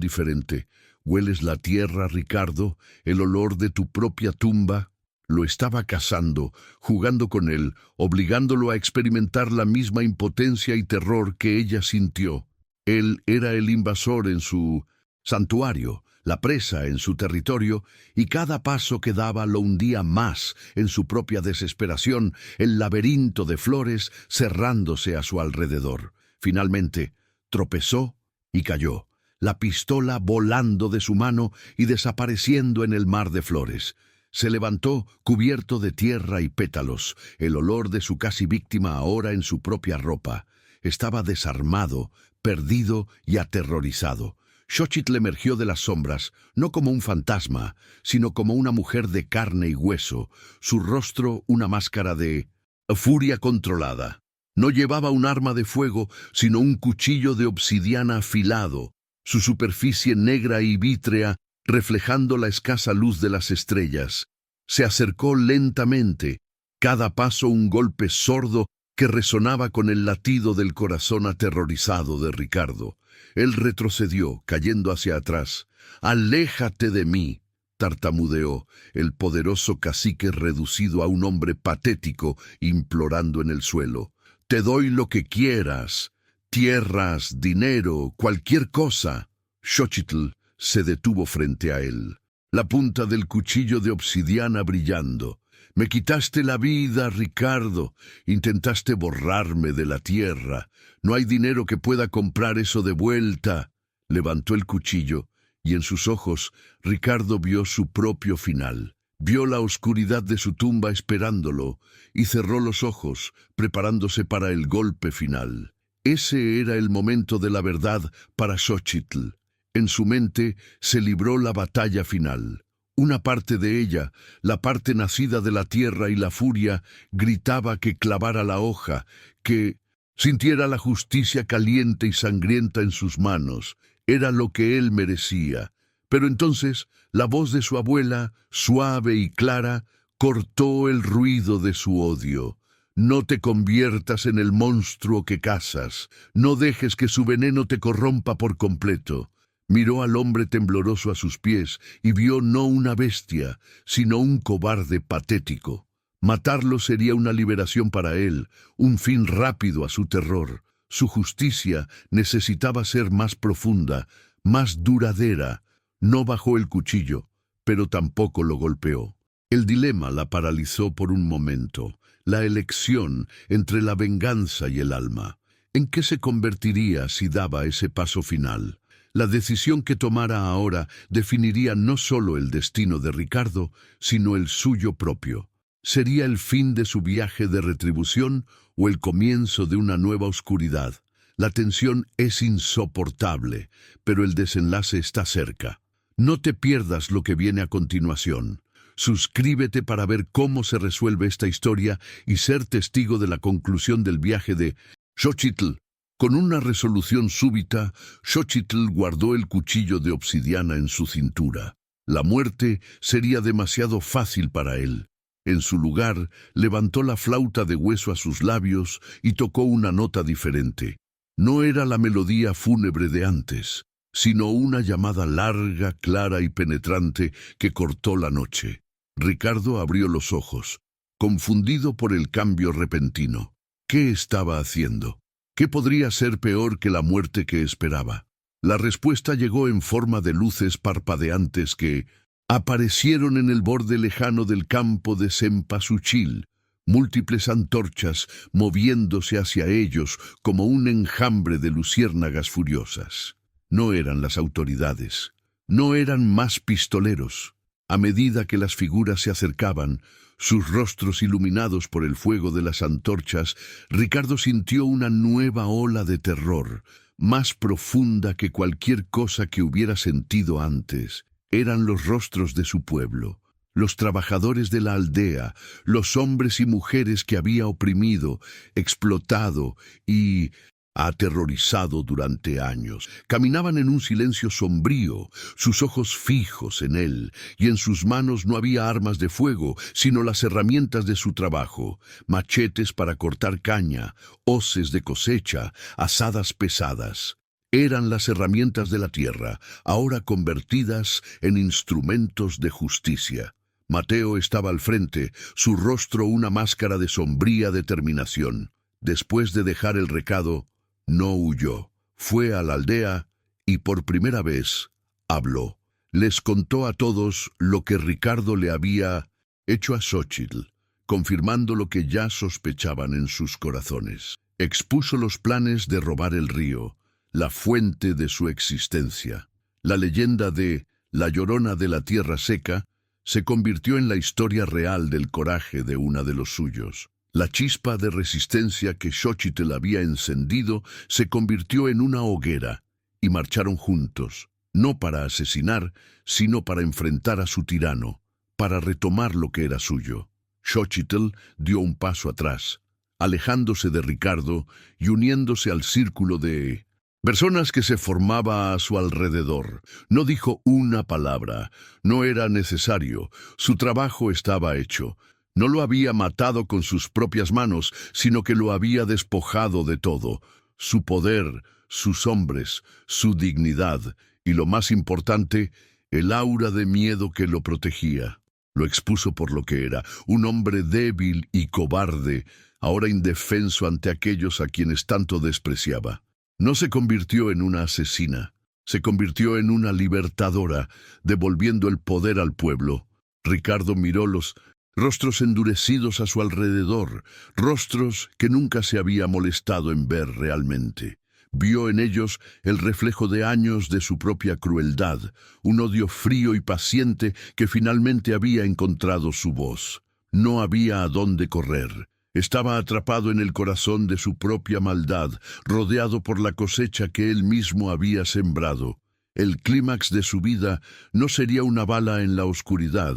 diferente. «¿Hueles la tierra, Ricardo? ¿El olor de tu propia tumba?» Lo estaba cazando, jugando con él, obligándolo a experimentar la misma impotencia y terror que ella sintió. Él era el invasor en su santuario, la presa en su territorio, y cada paso que daba lo hundía más en su propia desesperación, el laberinto de flores cerrándose a su alrededor. Finalmente, tropezó y cayó, la pistola volando de su mano y desapareciendo en el mar de flores. Se levantó cubierto de tierra y pétalos, el olor de su casi víctima ahora en su propia ropa. Estaba desarmado, perdido y aterrorizado. Xochitl emergió de las sombras, no como un fantasma, sino como una mujer de carne y hueso, su rostro una máscara de furia controlada. No llevaba un arma de fuego, sino un cuchillo de obsidiana afilado, su superficie negra y vítrea reflejando la escasa luz de las estrellas. Se acercó lentamente, cada paso un golpe sordo que resonaba con el latido del corazón aterrorizado de Ricardo. Él retrocedió, cayendo hacia atrás. «Aléjate de mí», tartamudeó, el poderoso cacique reducido a un hombre patético, implorando en el suelo. «Te doy lo que quieras, tierras, dinero, cualquier cosa». Xochitl se detuvo frente a él, la punta del cuchillo de obsidiana brillando. «Me quitaste la vida, Ricardo. Intentaste borrarme de la tierra. No hay dinero que pueda comprar eso de vuelta». Levantó el cuchillo, y en sus ojos Ricardo vio su propio final. Vio la oscuridad de su tumba esperándolo, y cerró los ojos, preparándose para el golpe final. Ese era el momento de la verdad para Xochitl. En su mente se libró la batalla final. Una parte de ella, la parte nacida de la tierra y la furia, gritaba que clavara la hoja, que sintiera la justicia caliente y sangrienta en sus manos. Era lo que él merecía. Pero entonces la voz de su abuela, suave y clara, cortó el ruido de su odio. «No te conviertas en el monstruo que cazas. No dejes que su veneno te corrompa por completo». Miró al hombre tembloroso a sus pies y vio no una bestia, sino un cobarde patético. Matarlo sería una liberación para él, un fin rápido a su terror. Su justicia necesitaba ser más profunda, más duradera. No bajó el cuchillo, pero tampoco lo golpeó. El dilema la paralizó por un momento, la elección entre la venganza y el alma. ¿En qué se convertiría si daba ese paso final? La decisión que tomara ahora definiría no solo el destino de Ricardo, sino el suyo propio. ¿Sería el fin de su viaje de retribución o el comienzo de una nueva oscuridad? La tensión es insoportable, pero el desenlace está cerca. No te pierdas lo que viene a continuación. Suscríbete para ver cómo se resuelve esta historia y ser testigo de la conclusión del viaje de Xochitl. Con una resolución súbita, Xochitl guardó el cuchillo de obsidiana en su cintura. La muerte sería demasiado fácil para él. En su lugar, levantó la flauta de hueso a sus labios y tocó una nota diferente. No era la melodía fúnebre de antes, sino una llamada larga, clara y penetrante que cortó la noche. Ricardo abrió los ojos, confundido por el cambio repentino. ¿Qué estaba haciendo? ¿Qué podría ser peor que la muerte que esperaba? La respuesta llegó en forma de luces parpadeantes que aparecieron en el borde lejano del campo de Cempasúchil, múltiples antorchas moviéndose hacia ellos como un enjambre de luciérnagas furiosas. No eran las autoridades, no eran más pistoleros. A medida que las figuras se acercaban, sus rostros iluminados por el fuego de las antorchas, Ricardo sintió una nueva ola de terror, más profunda que cualquier cosa que hubiera sentido antes. Eran los rostros de su pueblo, los trabajadores de la aldea, los hombres y mujeres que había oprimido, explotado y aterrorizado durante años. Caminaban en un silencio sombrío, sus ojos fijos en él, y en sus manos no había armas de fuego, sino las herramientas de su trabajo, machetes para cortar caña, hoces de cosecha, azadas pesadas. Eran las herramientas de la tierra, ahora convertidas en instrumentos de justicia. Mateo estaba al frente, su rostro una máscara de sombría determinación. Después de dejar el recado, no huyó. Fue a la aldea y por primera vez habló. Les contó a todos lo que Ricardo le había hecho a Xochitl, confirmando lo que ya sospechaban en sus corazones. Expuso los planes de robar el río, la fuente de su existencia. La leyenda de la Llorona de la Tierra Seca se convirtió en la historia real del coraje de una de los suyos. La chispa de resistencia que Xochitl había encendido se convirtió en una hoguera, y marcharon juntos, no para asesinar, sino para enfrentar a su tirano, para retomar lo que era suyo. Xochitl dio un paso atrás, alejándose de Ricardo y uniéndose al círculo de personas que se formaba a su alrededor. No dijo una palabra, no era necesario, su trabajo estaba hecho. No lo había matado con sus propias manos, sino que lo había despojado de todo, su poder, sus hombres, su dignidad y, lo más importante, el aura de miedo que lo protegía. Lo expuso por lo que era, un hombre débil y cobarde, ahora indefenso ante aquellos a quienes tanto despreciaba. No se convirtió en una asesina, se convirtió en una libertadora, devolviendo el poder al pueblo. Ricardo miró los rostros endurecidos a su alrededor, rostros que nunca se había molestado en ver realmente. Vio en ellos el reflejo de años de su propia crueldad, un odio frío y paciente que finalmente había encontrado su voz. No había a dónde correr. Estaba atrapado en el corazón de su propia maldad, rodeado por la cosecha que él mismo había sembrado. El clímax de su vida no sería una bala en la oscuridad,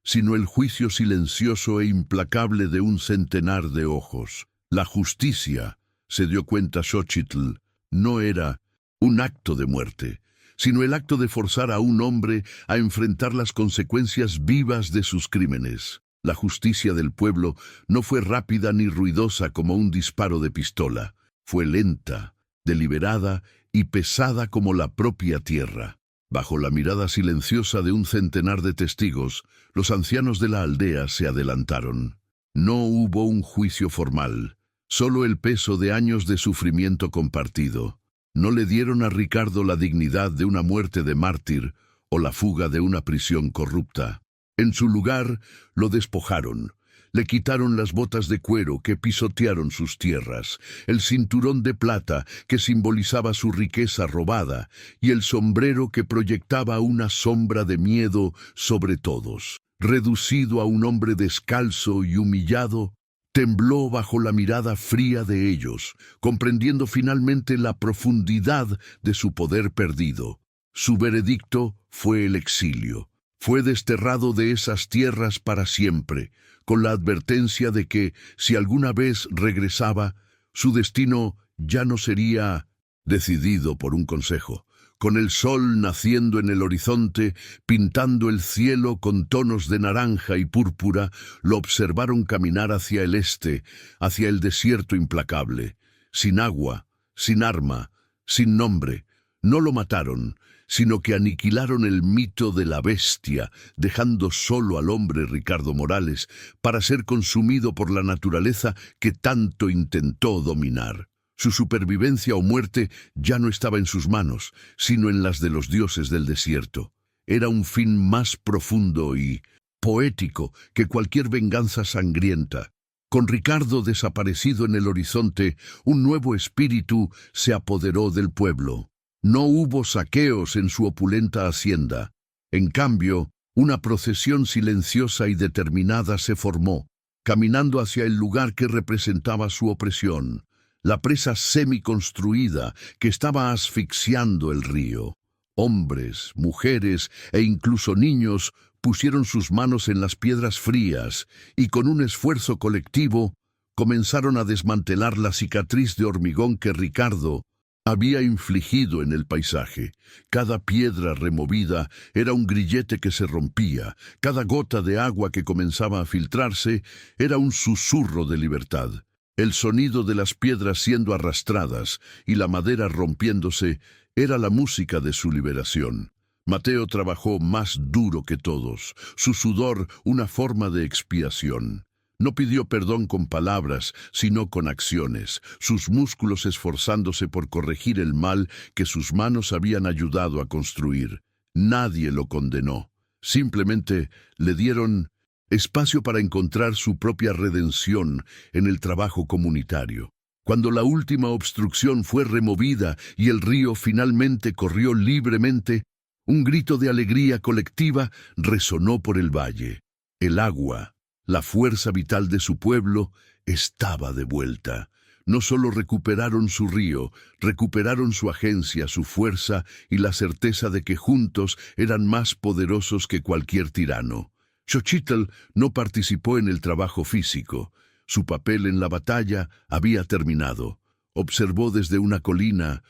sino el juicio silencioso e implacable de un centenar de ojos. La justicia, se dio cuenta Xochitl, no era un acto de muerte, sino el acto de forzar a un hombre a enfrentar las consecuencias vivas de sus crímenes. La justicia del pueblo no fue rápida ni ruidosa como un disparo de pistola. Fue lenta, deliberada y pesada como la propia tierra. Bajo la mirada silenciosa de un centenar de testigos, los ancianos de la aldea se adelantaron. No hubo un juicio formal, solo el peso de años de sufrimiento compartido. No le dieron a Ricardo la dignidad de una muerte de mártir o la fuga de una prisión corrupta. En su lugar, lo despojaron. Le quitaron las botas de cuero que pisotearon sus tierras, el cinturón de plata que simbolizaba su riqueza robada y el sombrero que proyectaba una sombra de miedo sobre todos. Reducido a un hombre descalzo y humillado, tembló bajo la mirada fría de ellos, comprendiendo finalmente la profundidad de su poder perdido. Su veredicto fue el exilio. Fue desterrado de esas tierras para siempre, con la advertencia de que, si alguna vez regresaba, su destino ya no sería decidido por un consejo. Con el sol naciendo en el horizonte, pintando el cielo con tonos de naranja y púrpura, lo observaron caminar hacia el este, hacia el desierto implacable. Sin agua, sin arma, sin nombre. No lo mataron, sino que aniquilaron el mito de la bestia, dejando solo al hombre Ricardo Morales para ser consumido por la naturaleza que tanto intentó dominar. Su supervivencia o muerte ya no estaba en sus manos, sino en las de los dioses del desierto. Era un fin más profundo y poético que cualquier venganza sangrienta. Con Ricardo desaparecido en el horizonte, un nuevo espíritu se apoderó del pueblo. No hubo saqueos en su opulenta hacienda. En cambio, una procesión silenciosa y determinada se formó, caminando hacia el lugar que representaba su opresión, la presa semiconstruida que estaba asfixiando el río. Hombres, mujeres e incluso niños pusieron sus manos en las piedras frías y con un esfuerzo colectivo comenzaron a desmantelar la cicatriz de hormigón que Ricardo había infligido en el paisaje. Cada piedra removida era un grillete que se rompía, cada gota de agua que comenzaba a filtrarse era un susurro de libertad. El sonido de las piedras siendo arrastradas y la madera rompiéndose era la música de su liberación. Mateo trabajó más duro que todos, su sudor una forma de expiación. No pidió perdón con palabras, sino con acciones, sus músculos esforzándose por corregir el mal que sus manos habían ayudado a construir. Nadie lo condenó, simplemente le dieron espacio para encontrar su propia redención en el trabajo comunitario. Cuando la última obstrucción fue removida y el río finalmente corrió libremente, Un grito de alegría colectiva resonó por el valle. El agua, la fuerza vital de su pueblo, estaba de vuelta. No solo recuperaron su río, recuperaron su agencia, su fuerza y la certeza de que juntos eran más poderosos que cualquier tirano. Xochitl no participó en el trabajo físico. Su papel en la batalla había terminado. Observó desde una colina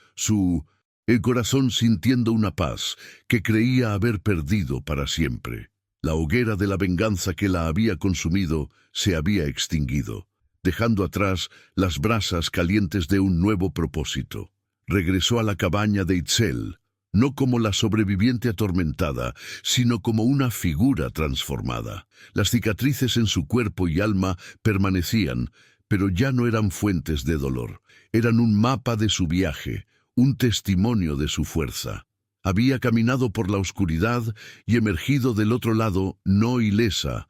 el corazón sintiendo una paz que creía haber perdido para siempre. La hoguera de la venganza que la había consumido se había extinguido, dejando atrás las brasas calientes de un nuevo propósito. Regresó a la cabaña de Itzel, no como la sobreviviente atormentada, sino como una figura transformada. Las cicatrices en su cuerpo y alma permanecían, pero ya no eran fuentes de dolor. Eran un mapa de su viaje, un testimonio de su fuerza. Había caminado por la oscuridad y emergido del otro lado, no ilesa,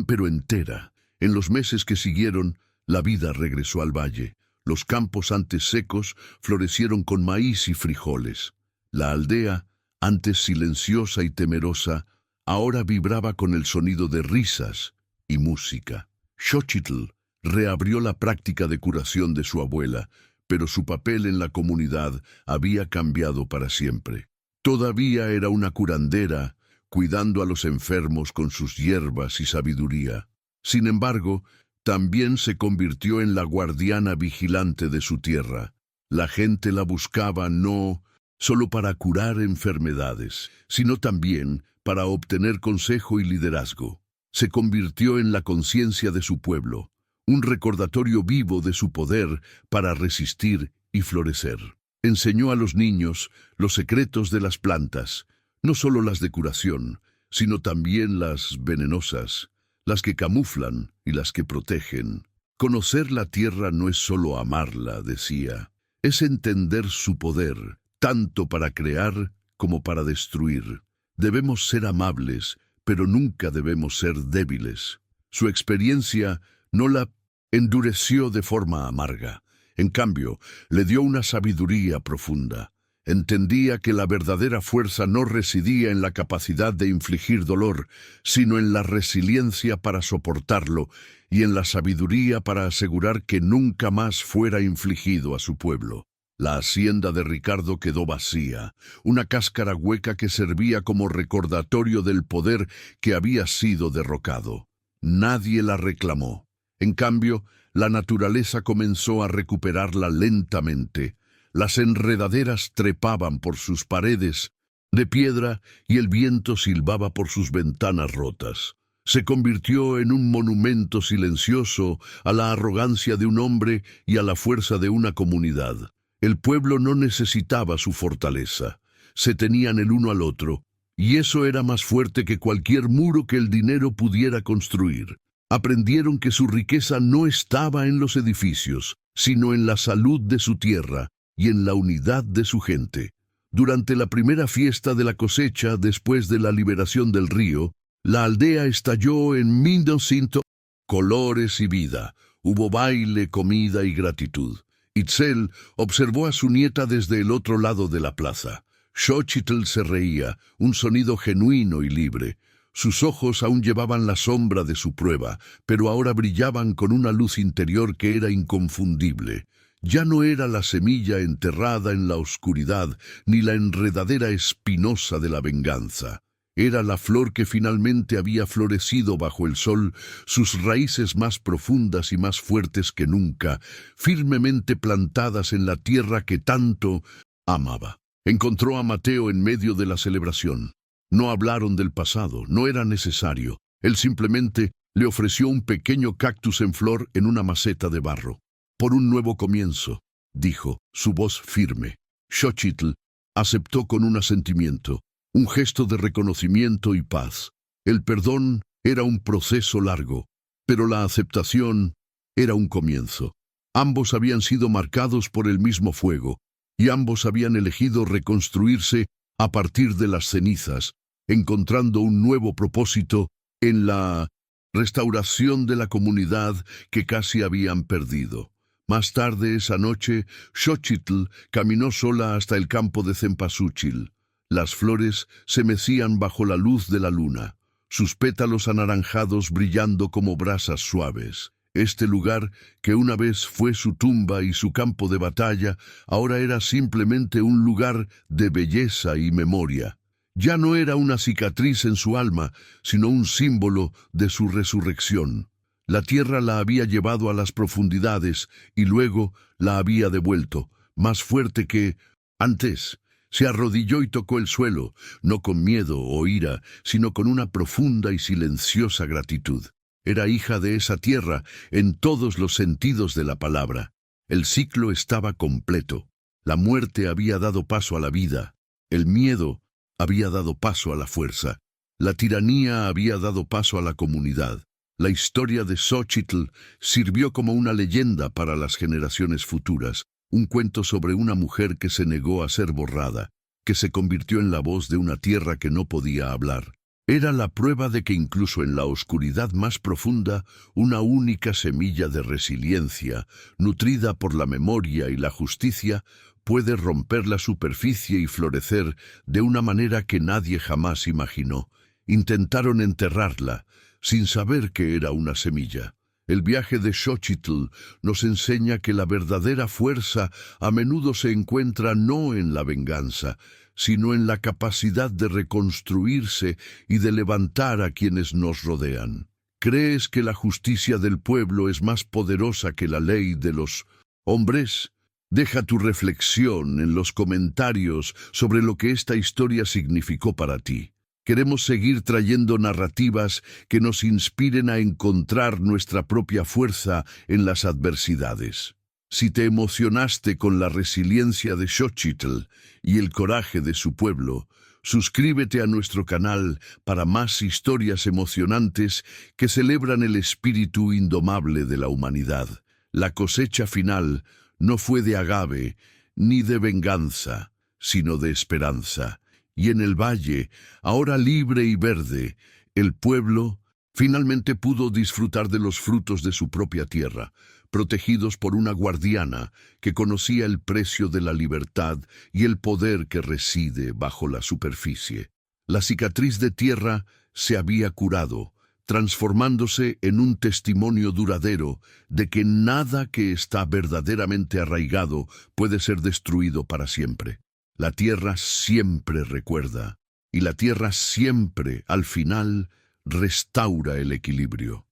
pero entera. En los meses que siguieron, la vida regresó al valle. Los campos antes secos florecieron con maíz y frijoles. La aldea, antes silenciosa y temerosa, ahora vibraba con el sonido de risas y música. Xochitl reabrió la práctica de curación de su abuela, pero su papel en la comunidad había cambiado para siempre. Todavía era una curandera, cuidando a los enfermos con sus hierbas y sabiduría. Sin embargo, también se convirtió en la guardiana vigilante de su tierra. La gente la buscaba no solo para curar enfermedades, sino también para obtener consejo y liderazgo. Se convirtió en la conciencia de su pueblo, un recordatorio vivo de su poder para resistir y florecer. Enseñó a los niños los secretos de las plantas, no solo las de curación, sino también las venenosas, las que camuflan y las que protegen. Conocer la tierra no es solo amarla, decía, es entender su poder, tanto para crear como para destruir. Debemos ser amables, pero nunca debemos ser débiles. Su experiencia no la endureció de forma amarga. En cambio, le dio una sabiduría profunda. Entendía que la verdadera fuerza no residía en la capacidad de infligir dolor, sino en la resiliencia para soportarlo y en la sabiduría para asegurar que nunca más fuera infligido a su pueblo. La hacienda de Ricardo quedó vacía, una cáscara hueca que servía como recordatorio del poder que había sido derrocado. Nadie la reclamó. En cambio, la naturaleza comenzó a recuperarla lentamente. Las enredaderas trepaban por sus paredes de piedra y el viento silbaba por sus ventanas rotas. Se convirtió en un monumento silencioso a la arrogancia de un hombre y a la fuerza de una comunidad. El pueblo no necesitaba su fortaleza. Se tenían el uno al otro, y eso era más fuerte que cualquier muro que el dinero pudiera construir. Aprendieron que su riqueza no estaba en los edificios, sino en la salud de su tierra y en la unidad de su gente. Durante la primera fiesta de la cosecha después de la liberación del río, la aldea estalló en 1900 colores y vida. Hubo baile, comida y gratitud. Itzel observó a su nieta desde el otro lado de la plaza. Xochitl se reía, un sonido genuino y libre. Sus ojos aún llevaban la sombra de su prueba, pero ahora brillaban con una luz interior que era inconfundible. Ya no era la semilla enterrada en la oscuridad, ni la enredadera espinosa de la venganza. Era la flor que finalmente había florecido bajo el sol, sus raíces más profundas y más fuertes que nunca, firmemente plantadas en la tierra que tanto amaba. Encontró a Mateo en medio de la celebración. No hablaron del pasado, no era necesario. Él simplemente le ofreció un pequeño cactus en flor en una maceta de barro. Por un nuevo comienzo, dijo, su voz firme. Xochitl aceptó con un asentimiento, un gesto de reconocimiento y paz. El perdón era un proceso largo, pero la aceptación era un comienzo. Ambos habían sido marcados por el mismo fuego, y ambos habían elegido reconstruirse a partir de las cenizas, encontrando un nuevo propósito en la restauración de la comunidad que casi habían perdido. Más tarde esa noche, Xochitl caminó sola hasta el campo de Cempasúchil. Las flores se mecían bajo la luz de la luna, sus pétalos anaranjados brillando como brasas suaves. Este lugar, que una vez fue su tumba y su campo de batalla, ahora era simplemente un lugar de belleza y memoria. Ya no era una cicatriz en su alma, sino un símbolo de su resurrección. La tierra la había llevado a las profundidades y luego la había devuelto, más fuerte que antes. Se arrodilló y tocó el suelo, no con miedo o ira, sino con una profunda y silenciosa gratitud. Era hija de esa tierra en todos los sentidos de la palabra. El ciclo estaba completo. La muerte había dado paso a la vida. El miedo había dado paso a la fuerza. La tiranía había dado paso a la comunidad. La historia de Xochitl sirvió como una leyenda para las generaciones futuras, un cuento sobre una mujer que se negó a ser borrada, que se convirtió en la voz de una tierra que no podía hablar. Era la prueba de que incluso en la oscuridad más profunda, una única semilla de resiliencia, nutrida por la memoria y la justicia, puede romper la superficie y florecer de una manera que nadie jamás imaginó. Intentaron enterrarla, sin saber que era una semilla. El viaje de Xochitl nos enseña que la verdadera fuerza a menudo se encuentra no en la venganza, sino en la capacidad de reconstruirse y de levantar a quienes nos rodean. ¿Crees que la justicia del pueblo es más poderosa que la ley de los hombres? Deja tu reflexión en los comentarios sobre lo que esta historia significó para ti. Queremos seguir trayendo narrativas que nos inspiren a encontrar nuestra propia fuerza en las adversidades. Si te emocionaste con la resiliencia de Xochitl y el coraje de su pueblo, suscríbete a nuestro canal para más historias emocionantes que celebran el espíritu indomable de la humanidad. La cosecha final no fue de agave ni de venganza, sino de esperanza. Y en el valle, ahora libre y verde, el pueblo finalmente pudo disfrutar de los frutos de su propia tierra, protegidos por una guardiana que conocía el precio de la libertad y el poder que reside bajo la superficie. La cicatriz de tierra se había curado, transformándose en un testimonio duradero de que nada que está verdaderamente arraigado puede ser destruido para siempre. La tierra siempre recuerda, y la tierra siempre, al final, restaura el equilibrio.